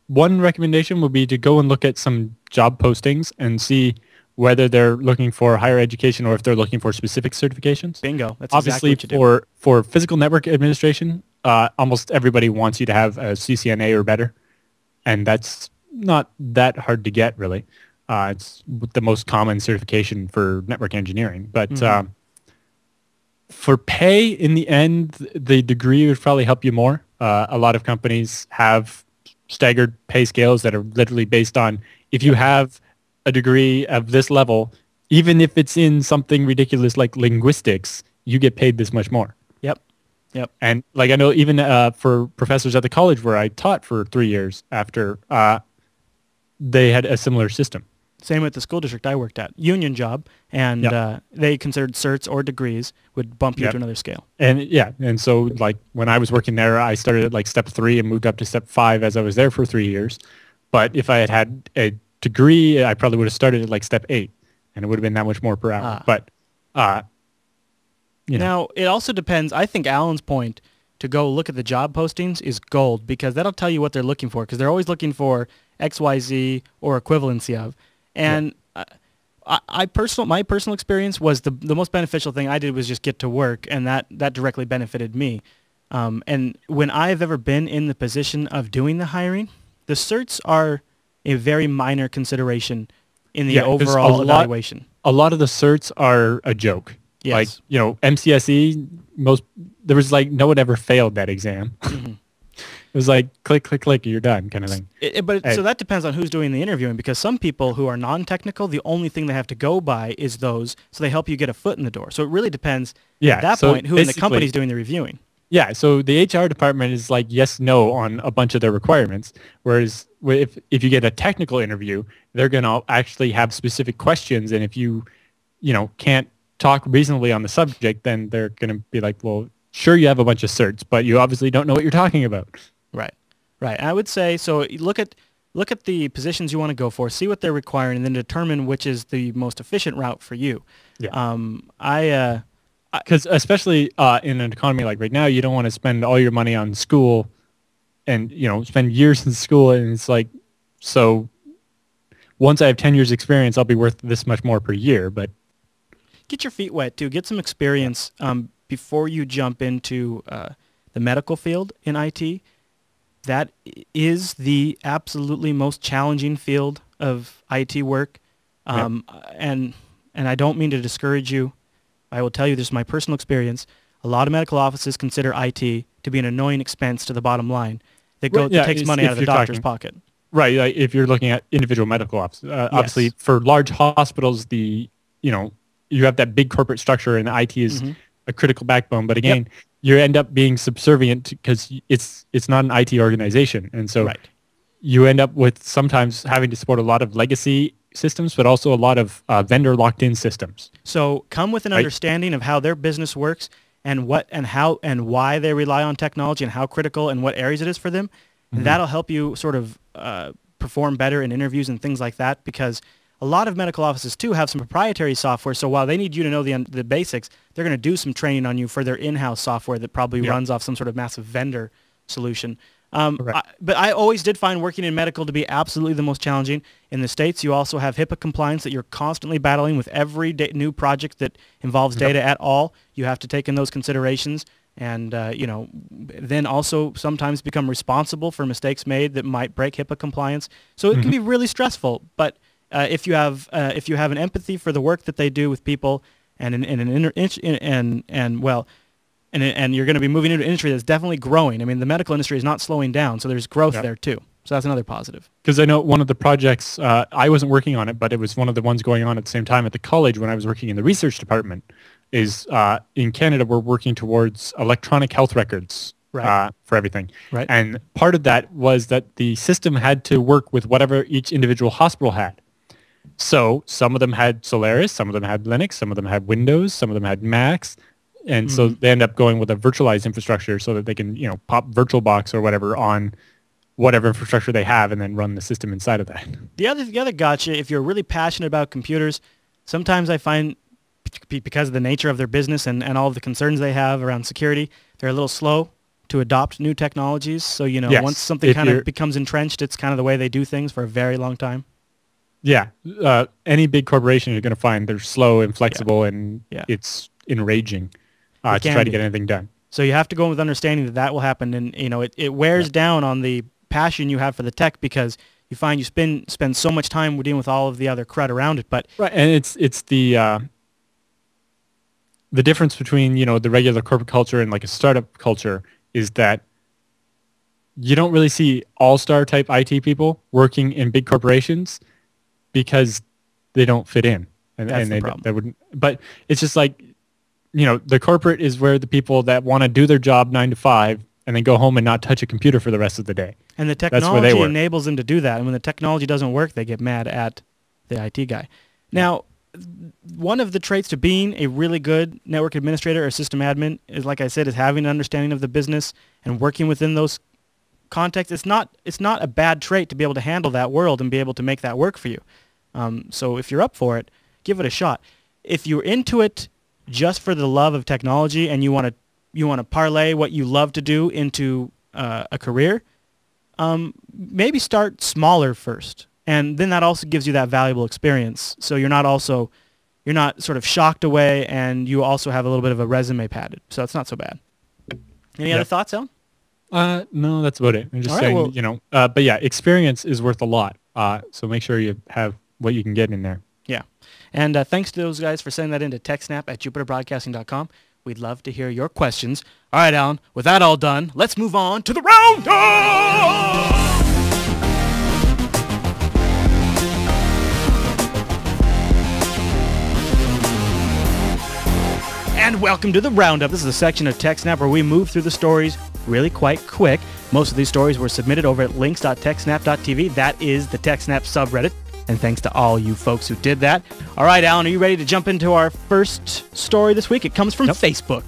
One recommendation would be to go and look at some job postings and see whether they're looking for higher education or if they're looking for specific certifications. Bingo. That's obviously exactly what you do. For physical network administration, almost everybody wants you to have a CCNA or better, and that's not that hard to get, really. It's the most common certification for network engineering. But for pay, in the end, the degree would probably help you more. A lot of companies have staggered pay scales that are literally based on if you have a degree of this level, even if it's in something ridiculous like linguistics, you get paid this much more. Yep. And like I know even for professors at the college where I taught for 3 years after, they had a similar system. Same with the school district I worked at. Union job, and they considered certs or degrees would bump you to another scale. And so like when I was working there, I started at like step 3 and moved up to step 5 as I was there for 3 years. But if I had had a degree, I probably would have started at like step 8, and it would have been that much more per hour. But Now, it also depends. I think Alan's point to go look at the job postings is gold, because that'll tell you what they're looking for, because they're always looking for XYZ or equivalency of. And my personal experience was the most beneficial thing I did was just get to work, and that directly benefited me. And when I've ever been in the position of doing the hiring, the certs are a very minor consideration in the overall evaluation. A lot of the certs are a joke. Yes. Like, MCSE, there was like no one ever failed that exam. Mm-hmm. It was like click, click, click, you're done kind of thing. So that depends on who's doing the interviewing, because some people who are non-technical, the only thing they have to go by is those, so they help you get a foot in the door. So it really depends at that point who in the company is doing the reviewing. Yeah, so the HR department is like yes, no on a bunch of their requirements, whereas if you get a technical interview, they're going to actually have specific questions, and if you can't talk reasonably on the subject, then they're going to be like, well, sure, you have a bunch of certs, but you obviously don't know what you're talking about. Right. I would say, so look at the positions you want to go for, see what they're requiring, and then determine which is the most efficient route for you. Yeah. Because especially in an economy like right now, you don't want to spend all your money on school and, spend years in school. And it's like, so once I have 10 years experience, I'll be worth this much more per year. But get your feet wet too. Get some experience before you jump into the medical field in IT. That is the absolutely most challenging field of IT work. And I don't mean to discourage you. I will tell you, this is my personal experience. A lot of medical offices consider IT to be an annoying expense to the bottom line that takes money out of the doctor's pocket. Right. Like if you're looking at individual medical offices, obviously for large hospitals, you have that big corporate structure, and IT is a critical backbone. But again, you end up being subservient because it's not an IT organization. And so you end up with sometimes having to support a lot of legacy systems, but also a lot of vendor locked-in systems. So come with an understanding of how their business works and what and how and why they rely on technology and how critical and what areas it is for them. And that'll help you sort of perform better in interviews and things like that, because a lot of medical offices, too, have some proprietary software. So while they need you to know the basics, they're going to do some training on you for their in-house software that probably runs off some sort of massive vendor solution. But I always did find working in medical to be absolutely the most challenging. In the States, you also have HIPAA compliance that you're constantly battling with every new project that involves data at all. You have to take in those considerations. And, then also sometimes become responsible for mistakes made that might break HIPAA compliance. So it can be really stressful. But if you have an empathy for the work that they do with people, and you're going to be moving into an industry that's definitely growing. I mean, the medical industry is not slowing down, so there's growth there too. So that's another positive. Because I know one of the projects, I wasn't working on it, but it was one of the ones going on at the same time at the college when I was working in the research department, is in Canada we're working towards electronic health records for everything. Right. And part of that was that the system had to work with whatever each individual hospital had. So some of them had Solaris, some of them had Linux, some of them had Windows, some of them had Macs. And so they end up going with a virtualized infrastructure so that they can, pop VirtualBox or whatever on whatever infrastructure they have and then run the system inside of that. The other gotcha, if you're really passionate about computers, sometimes I find because of the nature of their business and all of the concerns they have around security, they're a little slow to adopt new technologies. So, once something kind of becomes entrenched, it's kind of the way they do things for a very long time. Yeah. Any big corporation you're going to find they're slow and flexible and it's enraging to try to get anything done. So you have to go in with understanding that will happen. And, it wears down on the passion you have for the tech, because you find you spend so much time dealing with all of the other crud around it. But and it's the difference between, the regular corporate culture and like a startup culture is that you don't really see all-star type IT people working in big corporations because they don't fit in. And the problem. They wouldn't, but it's just like, the corporate is where the people that want to do their job 9 to 5 and then go home and not touch a computer for the rest of the day. And the technology enables them to do that. And when the technology doesn't work, they get mad at the IT guy. Now, one of the traits to being a really good network administrator or system admin is, like I said, is having an understanding of the business and working within those contexts. It's not a bad trait to be able to handle that world and be able to make that work for you. So if you're up for it, give it a shot. If you're into it just for the love of technology and you want to parlay what you love to do into a career, maybe start smaller first. And then that also gives you that valuable experience. So you're not sort of shocked away, and you also have a little bit of a resume padded. So it's not so bad. Any other thoughts, Alan? No, that's about it. I'm just saying, but yeah, experience is worth a lot. So make sure you have what you can get in there. Yeah. And thanks to those guys for sending that into TechSNAP at jupiterbroadcasting.com. We'd love to hear your questions. All right, Alan, with that all done, let's move on to the roundup! And welcome to the Roundup. This is a section of TechSNAP where we move through the stories really quite quick. Most of these stories were submitted over at links.techsnap.tv. That is the TechSNAP subreddit. And thanks to all you folks who did that. All right, Alan, are you ready to jump into our first story this week? It comes from Facebook.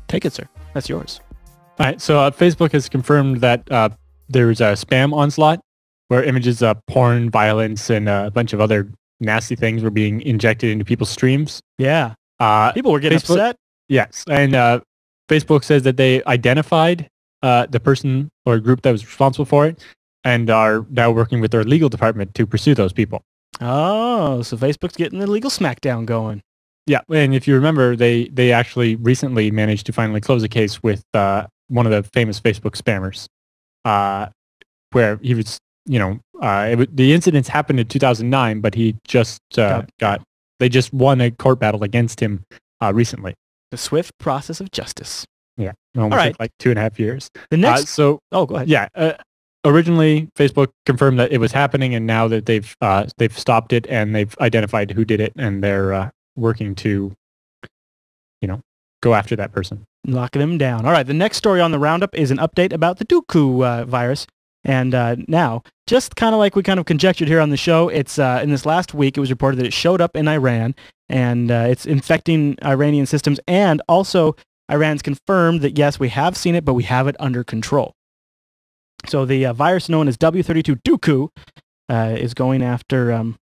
Take it, sir. That's yours. All right, so Facebook has confirmed that there's a spam onslaught where images of porn, violence, and a bunch of other nasty things were being injected into people's streams. Yeah. People were getting upset. Yes, and Facebook says that they identified the person or group that was responsible for it and are now working with their legal department to pursue those people. Oh, so Facebook's getting the legal smackdown going. Yeah, and if you remember, they actually recently managed to finally close a case with one of the famous Facebook spammers, where he was, the incidents happened in 2009, but he just they just won a court battle against him recently. The swift process of justice. Yeah, almost took like 2.5 years. The next, go ahead. Yeah, originally Facebook confirmed that it was happening, and now that they've stopped it and they've identified who did it, and they're working to, go after that person. Lock them down. All right, the next story on the roundup is an update about the Duku virus. And now, just kind of like we kind of conjectured here on the show, it's in this last week, it was reported that it showed up in Iran, and it's infecting Iranian systems. And also, Iran's confirmed that, yes, we have seen it, but we have it under control. So the virus known as W32 Duku is going after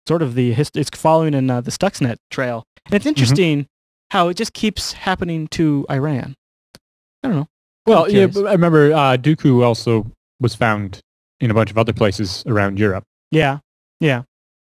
sort of it's following in the Stuxnet trail. And it's interesting how it just keeps happening to Iran. I don't know. Well, yeah, but I remember Duku also was found in a bunch of other places around Europe. Yeah.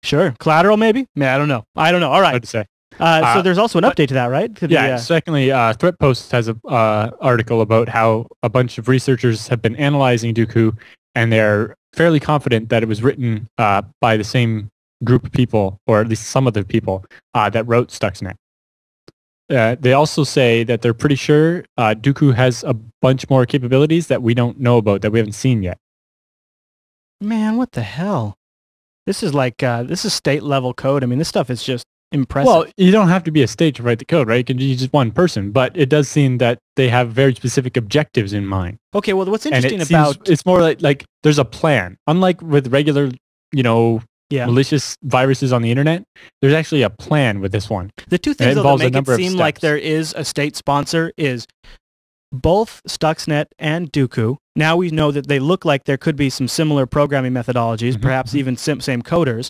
Sure. Collateral, maybe? Yeah, I don't know. All right. Hard to say. So there's also an update to that, right? Secondly, ThreatPost has an article about how a bunch of researchers have been analyzing Duku, and they're fairly confident that it was written by the same group of people, or at least some of the people that wrote Stuxnet. They also say that they're pretty sure Duku has a bunch more capabilities that we don't know about, that we haven't seen yet. Man, what the hell? This is like, this is state-level code. I mean, this stuff is just impressive. Well, you don't have to be a state to write the code, right? You can use just one person, but it does seem that they have very specific objectives in mind. Okay, well, what's interesting it's more like there's a plan. Unlike with regular, malicious viruses on the internet, there's actually a plan with this one. The two things that make it seem like there is a state sponsor is both Stuxnet and Duku. Now we know that they look like there could be some similar programming methodologies, perhaps even same coders.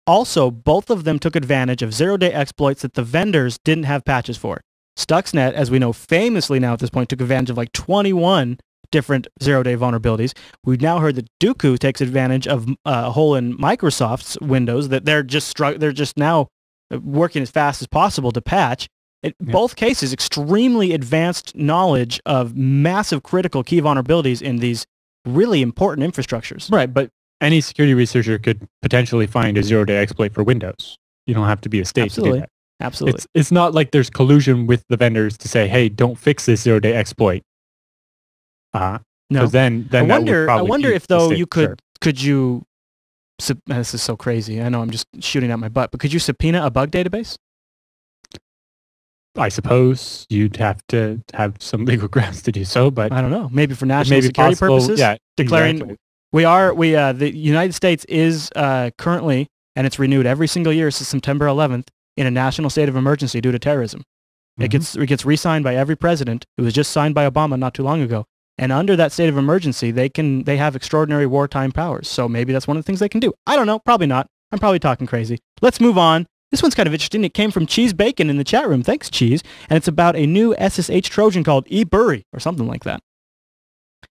Also, both of them took advantage of zero-day exploits that the vendors didn't have patches for. Stuxnet, as we know famously now at this point, took advantage of like 21 different zero-day vulnerabilities. We've now heard that Duku takes advantage of a hole in Microsoft's Windows that they're just now working as fast as possible to patch. In both cases, extremely advanced knowledge of massive critical key vulnerabilities in these really important infrastructures. Right, but any security researcher could potentially find a zero-day exploit for Windows. You don't have to be a state to do that. Absolutely. It's not like there's collusion with the vendors to say, hey, don't fix this zero-day exploit. No. Then I wonder if though you could you, this is so crazy. I know I'm just shooting out my butt, but could you subpoena a bug database? I suppose you'd have to have some legal grounds to do so, but I don't know. Maybe for national security purposes, declaring The United States is currently, and it's renewed every single year since September 11th, in a national state of emergency due to terrorism. Mm-hmm. It gets re-signed by every president. It was just signed by Obama not too long ago. And under that state of emergency, they have extraordinary wartime powers. So maybe that's one of the things they can do. I don't know. Probably not. I'm probably talking crazy. Let's move on. This one's kind of interesting. It came from Cheese Bacon in the chat room. Thanks, Cheese. And it's about a new SSH Trojan called eBury or something like that.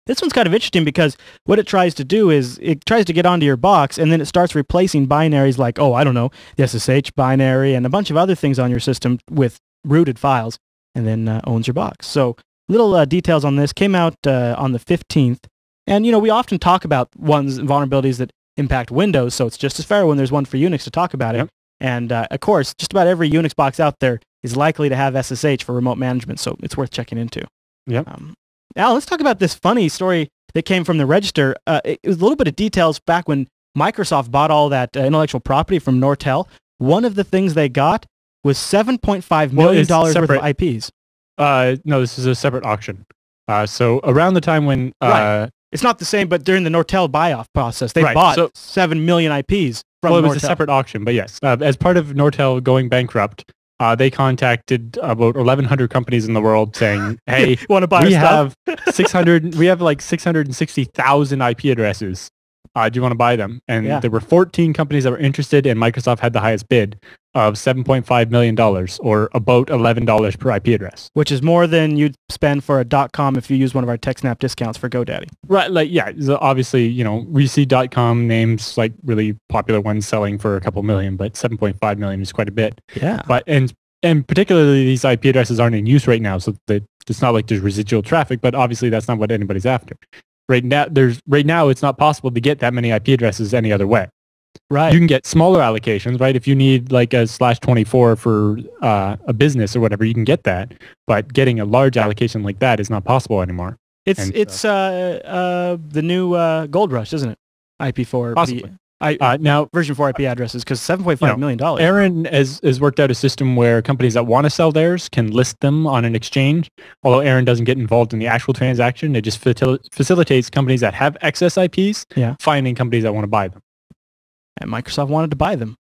This one's kind of interesting because what it tries to do is it tries to get onto your box, and then it starts replacing binaries like, oh, I don't know, the SSH binary and a bunch of other things on your system with rooted files, and then owns your box. So little details on this came out on the 15th. And, we often talk about vulnerabilities that impact Windows, so it's just as fair when there's one for Unix to talk about it. Yep. And, of course, just about every Unix box out there is likely to have SSH for remote management, so it's worth checking into. Yep. Now, let's talk about this funny story that came from the Register. It was a little bit of details back when Microsoft bought all that intellectual property from Nortel. One of the things they got was $7.5 million worth of IPs. No, this is a separate auction. So around the time when... right. It's not the same, but during the Nortel buy-off process, they bought 7 million IPs from Nortel. Well, it was a separate auction, but yes. As part of Nortel going bankrupt, they contacted about 1,100 companies in the world saying, "Hey, want to buy we our have 600. We have like 660,000 IP addresses. Do you want to buy them?" And there were 14 companies that were interested, and Microsoft had the highest bid of $7.5 million, or about $11 per IP address, which is more than you'd spend for a .com if you use one of our TechSNAP discounts for GoDaddy. Right? Like, yeah. So obviously, we see .com names like really popular ones selling for a couple million, but 7.5 million is quite a bit. Yeah. But and particularly these IP addresses aren't in use right now, so that it's not like there's residual traffic. But obviously, that's not what anybody's after. Right now, it's not possible to get that many IP addresses any other way. Right. You can get smaller allocations, right? If you need like a /24 for a business or whatever, you can get that. But getting a large allocation like that is not possible anymore. It's the new Gold Rush, isn't it? IP4. Possibly. Now version 4 IP addresses, because $7.5 million. Aaron has worked out a system where companies that want to sell theirs can list them on an exchange. Although Aaron doesn't get involved in the actual transaction, it just facilitates companies that have excess IPs finding companies that want to buy them. And Microsoft wanted to buy them.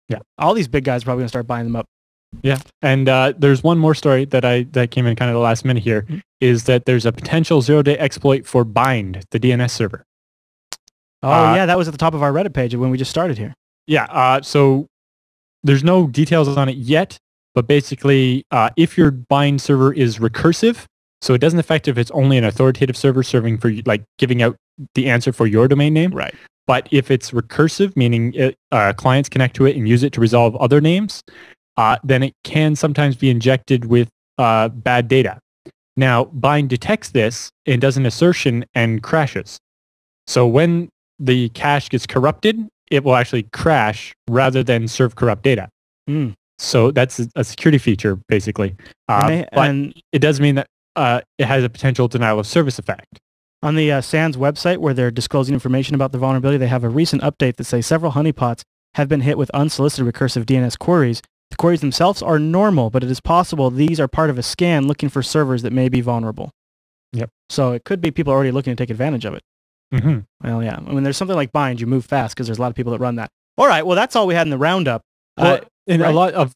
Yeah, all these big guys are probably going to start buying them up. Yeah, and there's one more story that came in kind of the last minute here, is that there's a potential zero-day exploit for Bind, the DNS server. Oh, yeah, that was at the top of our Reddit page when we just started here. Yeah, so there's no details on it yet, but basically, if your Bind server is recursive, so it doesn't affect if it's only an authoritative server serving for, like, giving out the answer for your domain name. Right. But if it's recursive, meaning clients connect to it and use it to resolve other names, then it can sometimes be injected with bad data. Now, Bind detects this and does an assertion and crashes. So when the cache gets corrupted, it will actually crash rather than serve corrupt data. Mm. So that's a security feature, basically. But it does mean that it has a potential denial of service effect. On the SANS website, where they're disclosing information about the vulnerability, they have a recent update that says several honeypots have been hit with unsolicited recursive DNS queries. The queries themselves are normal, but it is possible these are part of a scan looking for servers that may be vulnerable. Yep. So it could be people already looking to take advantage of it. Mm-hmm. Well, yeah. When there's something like Bind, you move fast because there's a lot of people that run that. All right. Well, that's all we had in the roundup. Well, and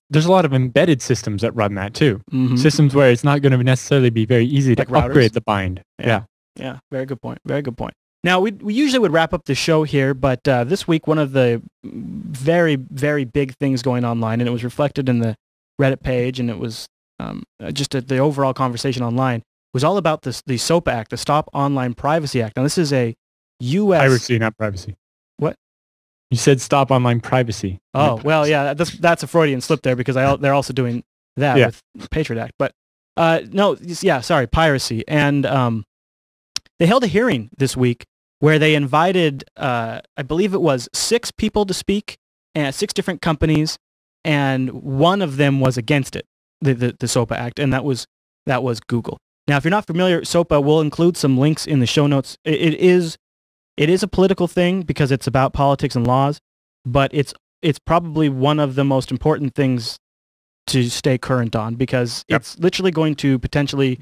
there's a lot of embedded systems that run that too. Mm-hmm. Systems where it's not going to necessarily be very easy to upgrade the Bind. Yeah. Yeah. Very good point. Very good point. Now, we usually would wrap up the show here, but this week, one of the very, very big things going online, and it was reflected in the Reddit page, and it was just the overall conversation online, was all about the SOPA Act, the Stop Online Privacy Act. Now, this is a U.S. Piracy, not privacy. What? You said Stop Online Privacy. Oh, well, yeah, that's a Freudian slip there, because they're also doing that with Patriot Act. But sorry, piracy. And they held a hearing this week where they invited, I believe it was 6 people to speak, and 6 different companies, and one of them was against it, the SOPA Act, and that was Google. Now, if you're not familiar, SOPA, we'll include some links in the show notes. It is a political thing because it's about politics and laws, but it's probably one of the most important things to stay current on, because it's literally going to potentially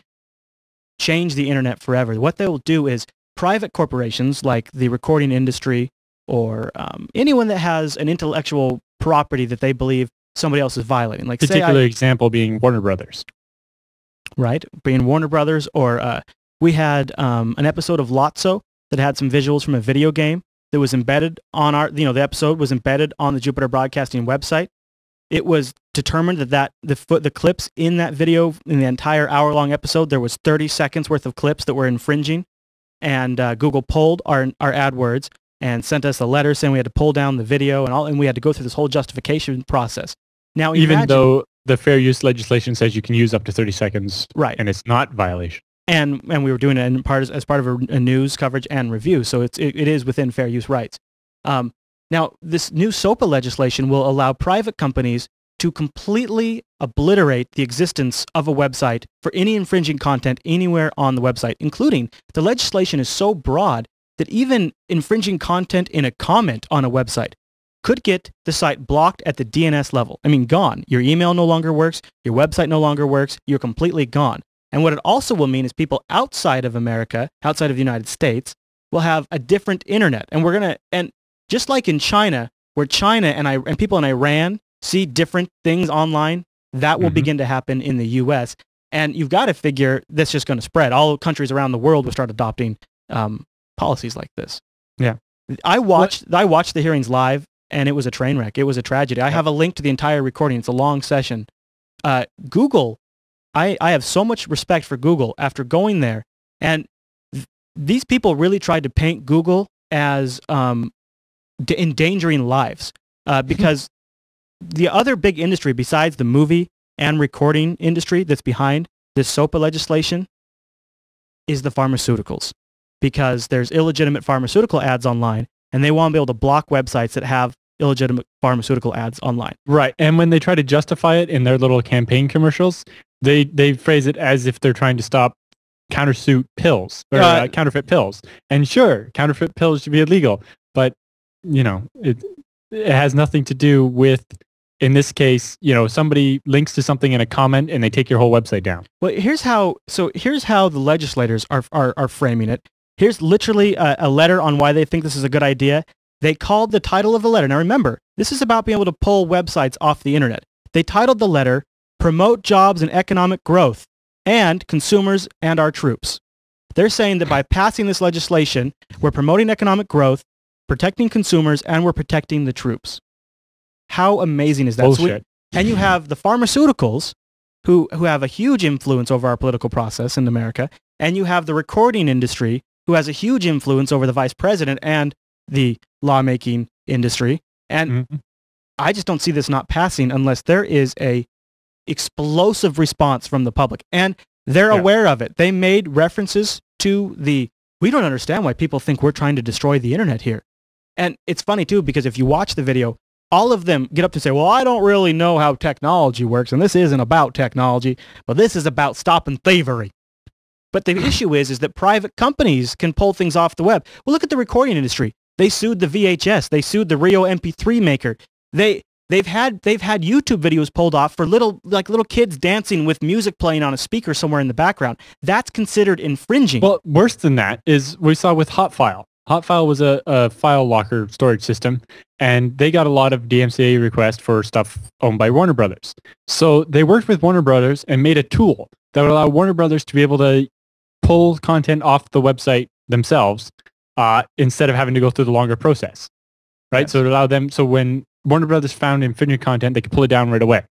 change the internet forever. What they will do is private corporations like the recording industry or anyone that has an intellectual property that they believe somebody else is violating. Like particular example being Warner Brothers. Right, being Warner Brothers, or we had an episode of Lotso that had some visuals from a video game that was embedded on the episode was embedded on the Jupiter Broadcasting website. It was determined that the clips in that video, in the entire hour-long episode, there was 30 seconds worth of clips that were infringing, and Google pulled our AdWords and sent us a letter saying we had to pull down the video and we had to go through this whole justification process. Now, even though the fair use legislation says you can use up to 30 seconds, right, and it's not violation. And we were doing it as part of a news coverage and review, so it is within fair use rights. Now, this new SOPA legislation will allow private companies to completely obliterate the existence of a website for any infringing content anywhere on the website, including the legislation is so broad that even infringing content in a comment on a website could get the site blocked at the DNS level. I mean, gone. Your email no longer works. Your website no longer works. You're completely gone. And what it also will mean is people outside of America, outside of the United States, will have a different internet. And just like in China, where China and people in Iran see different things online, that will begin to happen in the U.S. And you've got to figure that's just going to spread. All countries around the world will start adopting policies like this. Yeah. I watched the hearings live, and it was a train wreck. It was a tragedy. I have a link to the entire recording. It's a long session. Google, I have so much respect for Google after going there. And these people really tried to paint Google as endangering lives because the other big industry besides the movie and recording industry that's behind this SOPA legislation is the pharmaceuticals, because there's illegitimate pharmaceutical ads online, and they want to be able to block websites that have illegitimate pharmaceutical ads online. Right. And when they try to justify it in their little campaign commercials, they phrase it as if they're trying to stop counterfeit pills. And sure, counterfeit pills should be illegal, but it has nothing to do with, in this case, somebody links to something in a comment and they take your whole website down. Well, here's how the legislators are framing it. Here's literally a letter on why they think this is a good idea. They called the title of the letter. Now remember, this is about being able to pull websites off the internet. They titled the letter, "Promote Jobs and Economic Growth and Consumers and Our Troops." They're saying that by passing this legislation, we're promoting economic growth, protecting consumers, and we're protecting the troops. How amazing is that? Bullshit. And you have the pharmaceuticals who have a huge influence over our political process in America, and you have the recording industry who has a huge influence over the vice president and the lawmaking industry. And I just don't see this not passing unless there is a explosive response from the public. And they're aware of it. They made references to we don't understand why people think we're trying to destroy the internet here. And it's funny too, because if you watch the video, all of them get up to say, well, I don't really know how technology works, and this isn't about technology, but this is about stopping thievery. But the issue is that private companies can pull things off the web. Well, look at the recording industry. They sued the VHS. They sued the Rio MP3 maker. They've had YouTube videos pulled off for little kids dancing with music playing on a speaker somewhere in the background. That's considered infringing. Well, worse than that is we saw with Hotfile. Hotfile was a file locker storage system, and they got a lot of DMCA requests for stuff owned by Warner Brothers. So they worked with Warner Brothers and made a tool that would allow Warner Brothers to be able to pull content off the website themselves instead of having to go through the longer process, right? Yes. So it allowed them, so when Warner Brothers found infringing content, they could pull it down right away.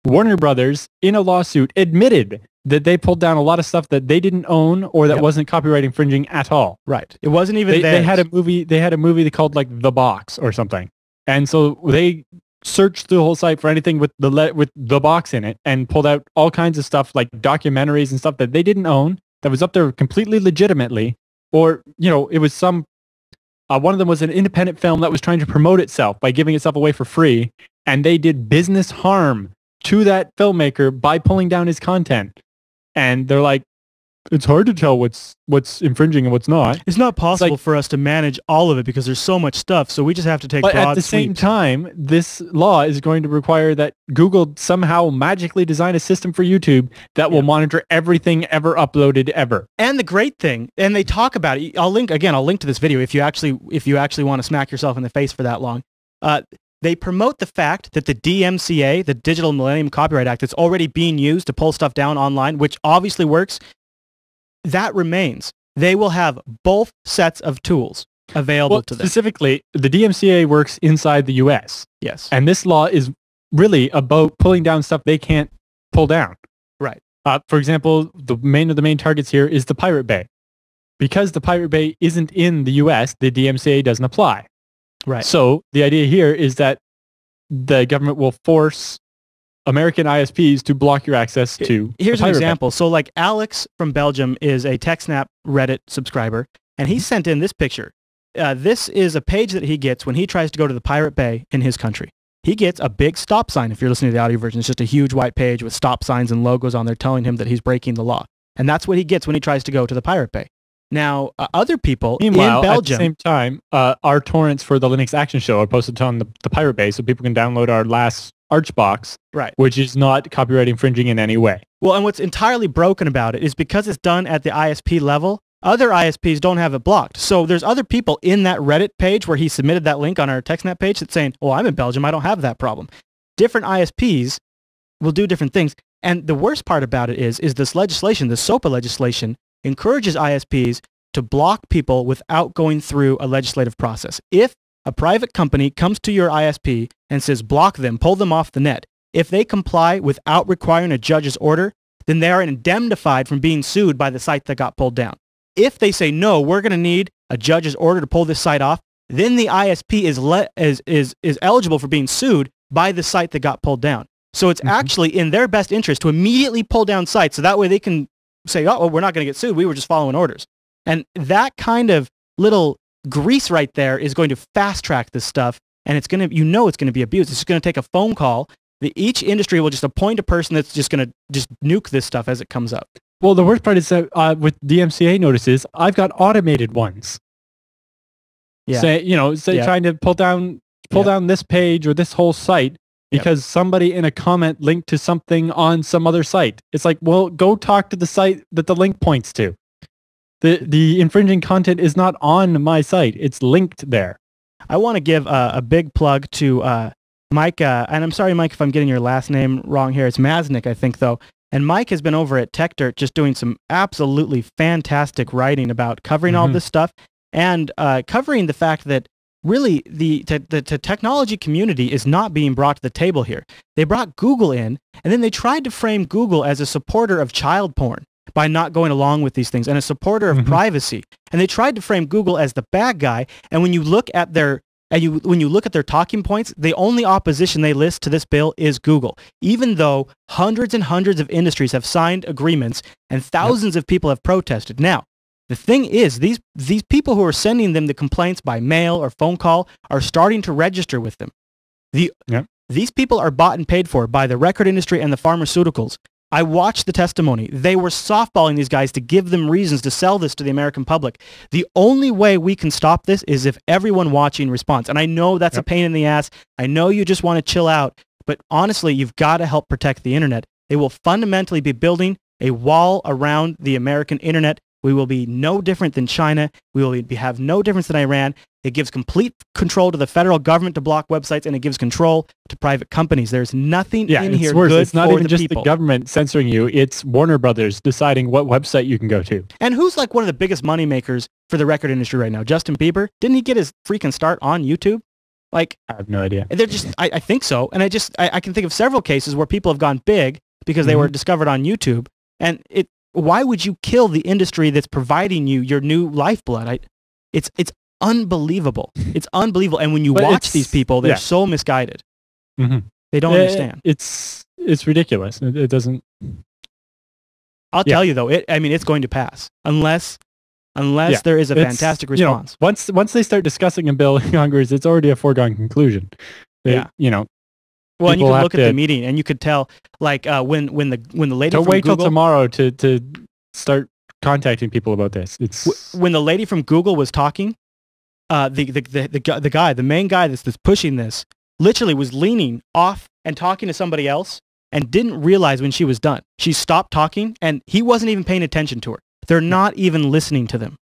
Warner Brothers, in a lawsuit, admitted that they pulled down a lot of stuff that they didn't own or that wasn't copyright infringing at all. Right. It wasn't even they had a movie called like The Box or something. And so they searched the whole site for anything with the box in it and pulled out all kinds of stuff like documentaries and stuff that they didn't own that was up there completely legitimately, or it was some one of them was an independent film that was trying to promote itself by giving itself away for free, and they did business harm to that filmmaker by pulling down his content. And they're like, it's hard to tell what's infringing and what's not. It's not possible for us to manage all of it because there's so much stuff. So we just have to take broad But at the same time, this law is going to require that Google somehow magically design a system for YouTube that will monitor everything ever uploaded ever. And the great thing, and they talk about it. I'll link to this video if you actually want to smack yourself in the face for that long. They promote the fact that the DMCA, the Digital Millennium Copyright Act, that's already being used to pull stuff down online, which obviously works. That remains. They will have both sets of tools available to them. Specifically, the DMCA works inside the US. Yes. And this law is really about pulling down stuff they can't pull down. Right. For example, the main targets here is the Pirate Bay. Because the Pirate Bay isn't in the US, the DMCA doesn't apply. Right. So the idea here is that the government will force American ISPs to block your access to Here's an example. So like Alex from Belgium is a TechSNAP Reddit subscriber, and he sent in this picture. This is a page that he gets when he tries to go to the Pirate Bay in his country. He gets a big stop sign. If you're listening to the audio version, it's just a huge white page with stop signs and logos on there telling him that he's breaking the law. And that's what he gets when he tries to go to the Pirate Bay. Now, other people in Belgium... at the same time, our torrents for the Linux Action Show are posted on the Pirate Bay, so people can download our last Archbox, right, which is not copyright infringing in any way. Well, and what's entirely broken about it is because it's done at the ISP level, other ISPs don't have it blocked. So there's other people in that Reddit page where he submitted that link on our TechSNAP page that's saying, well, I'm in Belgium, I don't have that problem. Different ISPs will do different things. And the worst part about it is this legislation, the SOPA legislation, encourages ISPs to block people without going through a legislative process. If a private company comes to your ISP and says, block them, pull them off the net, if they comply without requiring a judge's order, then they are indemnified from being sued by the site that got pulled down. If they say, no, we're going to need a judge's order to pull this site off, then the ISP is eligible for being sued by the site that got pulled down. So it's actually in their best interest to immediately pull down sites so that way they can say, oh, well, we're not going to get sued. We were just following orders. And that kind of little grease right there is going to fast track this stuff, and it's going to, it's going to be abused. It's just going to take a phone call. Each industry will just appoint a person that's just going to just nuke this stuff as it comes up. Well, the worst part is that with DMCA notices, I've got automated ones. Yeah. Trying to pull down this page or this whole site because somebody in a comment linked to something on some other site. It's like, well, go talk to the site that the link points to. The infringing content is not on my site. It's linked there. I want to give a big plug to Mike, and I'm sorry, Mike, if I'm getting your last name wrong here. It's Maznik, I think, though. And Mike has been over at TechDirt just doing some absolutely fantastic writing about covering all this stuff and covering the fact that really the technology community is not being brought to the table here. They brought Google in, and then they tried to frame Google as a supporter of child porn by not going along with these things and a supporter of privacy. And they tried to frame Google as the bad guy. And when you look at their talking points, the only opposition they list to this bill is Google, even though hundreds and hundreds of industries have signed agreements and thousands of people have protested. Now, the thing is, these people who are sending them the complaints by mail or phone call are starting to register with them. These people are bought and paid for by the record industry and the pharmaceuticals. I watched the testimony. They were softballing these guys to give them reasons to sell this to the American public. The only way we can stop this is if everyone watching responds. And I know that's a pain in the ass. I know you just want to chill out. But honestly, you've got to help protect the internet. They will fundamentally be building a wall around the American internet. We will be no different than China. We will have no difference than Iran. It gives complete control to the federal government to block websites, and it gives control to private companies. There's nothing in here good It's not for even the just people. The government censoring you. It's Warner Brothers deciding what website you can go to. And who's like one of the biggest moneymakers for the record industry right now? Justin Bieber? Didn't he get his freaking start on YouTube? Like, I have no idea. They're just, I think so. And I can think of several cases where people have gone big because they were discovered on YouTube. And why would you kill the industry that's providing you your new lifeblood? It's unbelievable. It's unbelievable. And when you watch these people, they're so misguided. They don't understand. It's ridiculous. It doesn't. I'll tell you though. It's going to pass unless there is a fantastic response. Once they start discussing a bill in Congress, it's already a foregone conclusion. Well, and you could look at the meeting, and you could tell, like when the lady don't from wait Google, till tomorrow to start contacting people about this. It's When the lady from Google was talking, the main guy that's pushing this, literally was leaning off and talking to somebody else and didn't realize when she was done. She stopped talking and he wasn't even paying attention to her. They're not even listening to them.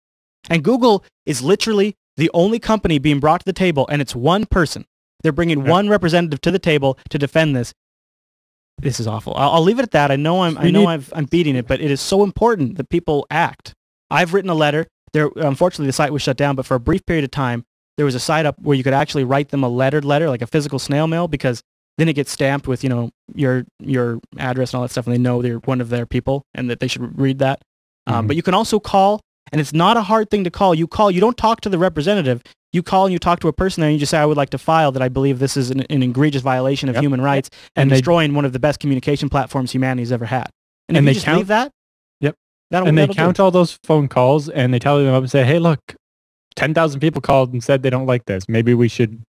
And Google is literally the only company being brought to the table, and it's one person. They're bringing one representative to the table to defend this. This is awful. I'll leave it at that. I'm beating it, but it is so important that people act. I've written a letter. Unfortunately, the site was shut down, but for a brief period of time, there was a site up where you could actually write them a lettered letter, like a physical snail mail, because then it gets stamped with, your address and all that stuff, and they know you're one of their people and that they should read that. But you can also call, and it's not a hard thing to call. You don't talk to the representative. You call and you talk to a person there and you just say, I would like to file that I believe this is an egregious violation of human rights and destroying one of the best communication platforms humanity's ever had. And if you just leave that, they count all those phone calls and they tell them up and say, hey, look, 10,000 people called and said they don't like this. Maybe we should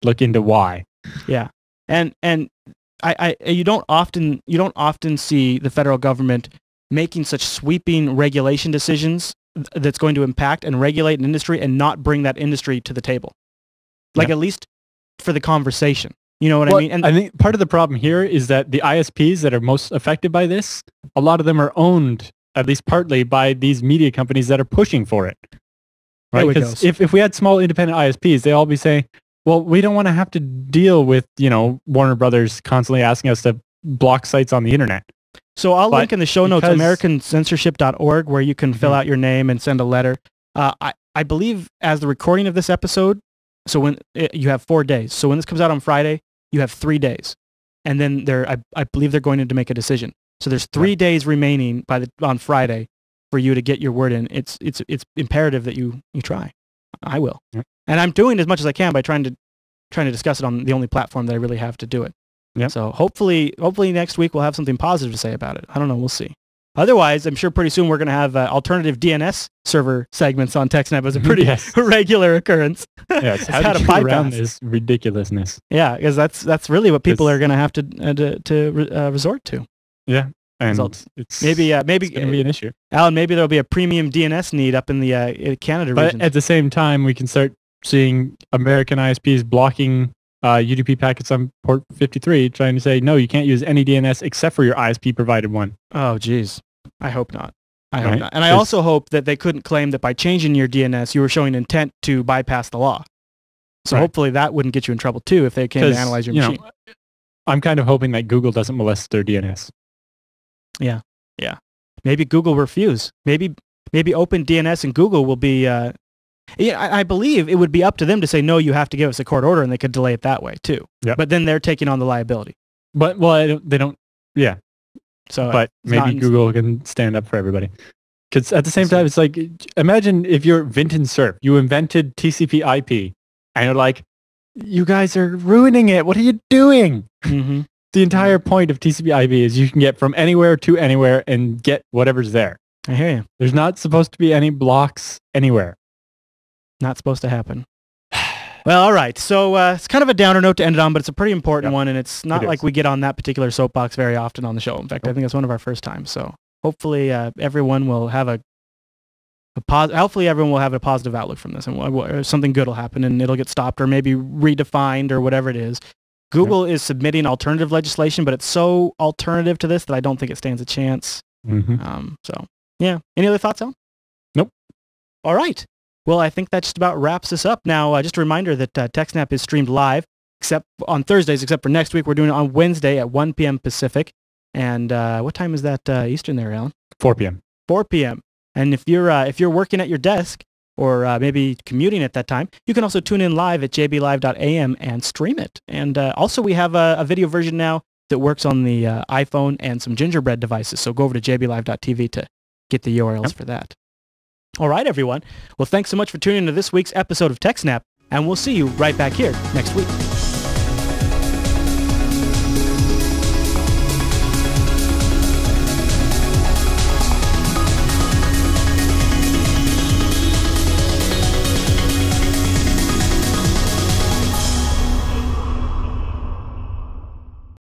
look into why. Yeah. And you don't often see the federal government making such sweeping regulation decisions that's going to impact and regulate an industry and not bring that industry to the table. Like at least for the conversation. You know what I mean? And I think part of the problem here is that the ISPs that are most affected by this, a lot of them are owned, at least partly, by these media companies that are pushing for it. Right? Because if we had small independent ISPs, they'd all be saying, well, we don't want to have to deal with, Warner Brothers constantly asking us to block sites on the internet. So I'll link in the show notes americancensorship.org where you can fill out your name and send a letter. I believe as the recording of this episode, so when you have 4 days. So when this comes out on Friday, you have 3 days. And then I believe they're going to make a decision. So there's 3 days remaining on Friday for you to get your word in. It's imperative that you try. I will. And I'm doing as much as I can by trying to discuss it on the only platform that I really have to do it. Yep. So hopefully next week we'll have something positive to say about it. I don't know. We'll see. Otherwise, I'm sure pretty soon we're going to have alternative DNS server segments on TechSNAP as a pretty regular occurrence. Yeah, it's how to get around this ridiculousness. Yeah, because that's really what people are going to have to resort to. Yeah, and maybe it's going to be an issue. Alan, maybe there'll be a premium DNS need up in the Canada region. But at the same time, we can start seeing American ISPs blocking UDP packets on port 53, trying to say, no, you can't use any DNS except for your ISP provided one. Oh, geez. I hope not. I hope not. And I also hope that they couldn't claim that by changing your DNS, you were showing intent to bypass the law. So hopefully that wouldn't get you in trouble too if they came to analyze your machine. I'm kind of hoping that Google doesn't molest their DNS. Yeah. Yeah. Maybe Google will refuse. Maybe Open DNS and Google will be... I believe it would be up to them to say, no, you have to give us a court order, and they could delay it that way, too. Yep. But then they're taking on the liability. But, they don't, yeah. So, but maybe Google can stand up for everybody. Because at the same time, it's like, imagine if you're Vinton Cerf, you invented TCP IP, and you're like, you guys are ruining it. What are you doing? Mm-hmm. The entire point of TCP IP is you can get from anywhere to anywhere and get whatever's there. I hear you. There's not supposed to be any blocks anywhere. Not supposed to happen. Well, all right. So it's kind of a downer note to end it on, but it's a pretty important one, and it's not like we get on that particular soapbox very often on the show. In fact, I think it's one of our first times. So hopefully everyone will have hopefully everyone will have a positive outlook from this, and something good will happen, and it'll get stopped or maybe redefined or whatever it is. Google is submitting alternative legislation, but it's so alternative to this that I don't think it stands a chance. Mm-hmm. So yeah. Any other thoughts, Alan? Nope. All right. Well, I think that just about wraps us up. Now, just a reminder that TechSNAP is streamed live, except on Thursdays, except for next week. We're doing it on Wednesday at 1 p.m. Pacific. And what time is that Eastern there, Alan? 4 p.m. 4 p.m. And if you're working at your desk or maybe commuting at that time, you can also tune in live at jblive.am and stream it. And also, we have a video version now that works on the iPhone and some gingerbread devices. So go over to jblive.tv to get the URLs for that. All right, everyone. Well, thanks so much for tuning in to this week's episode of TechSNAP, and we'll see you right back here next week.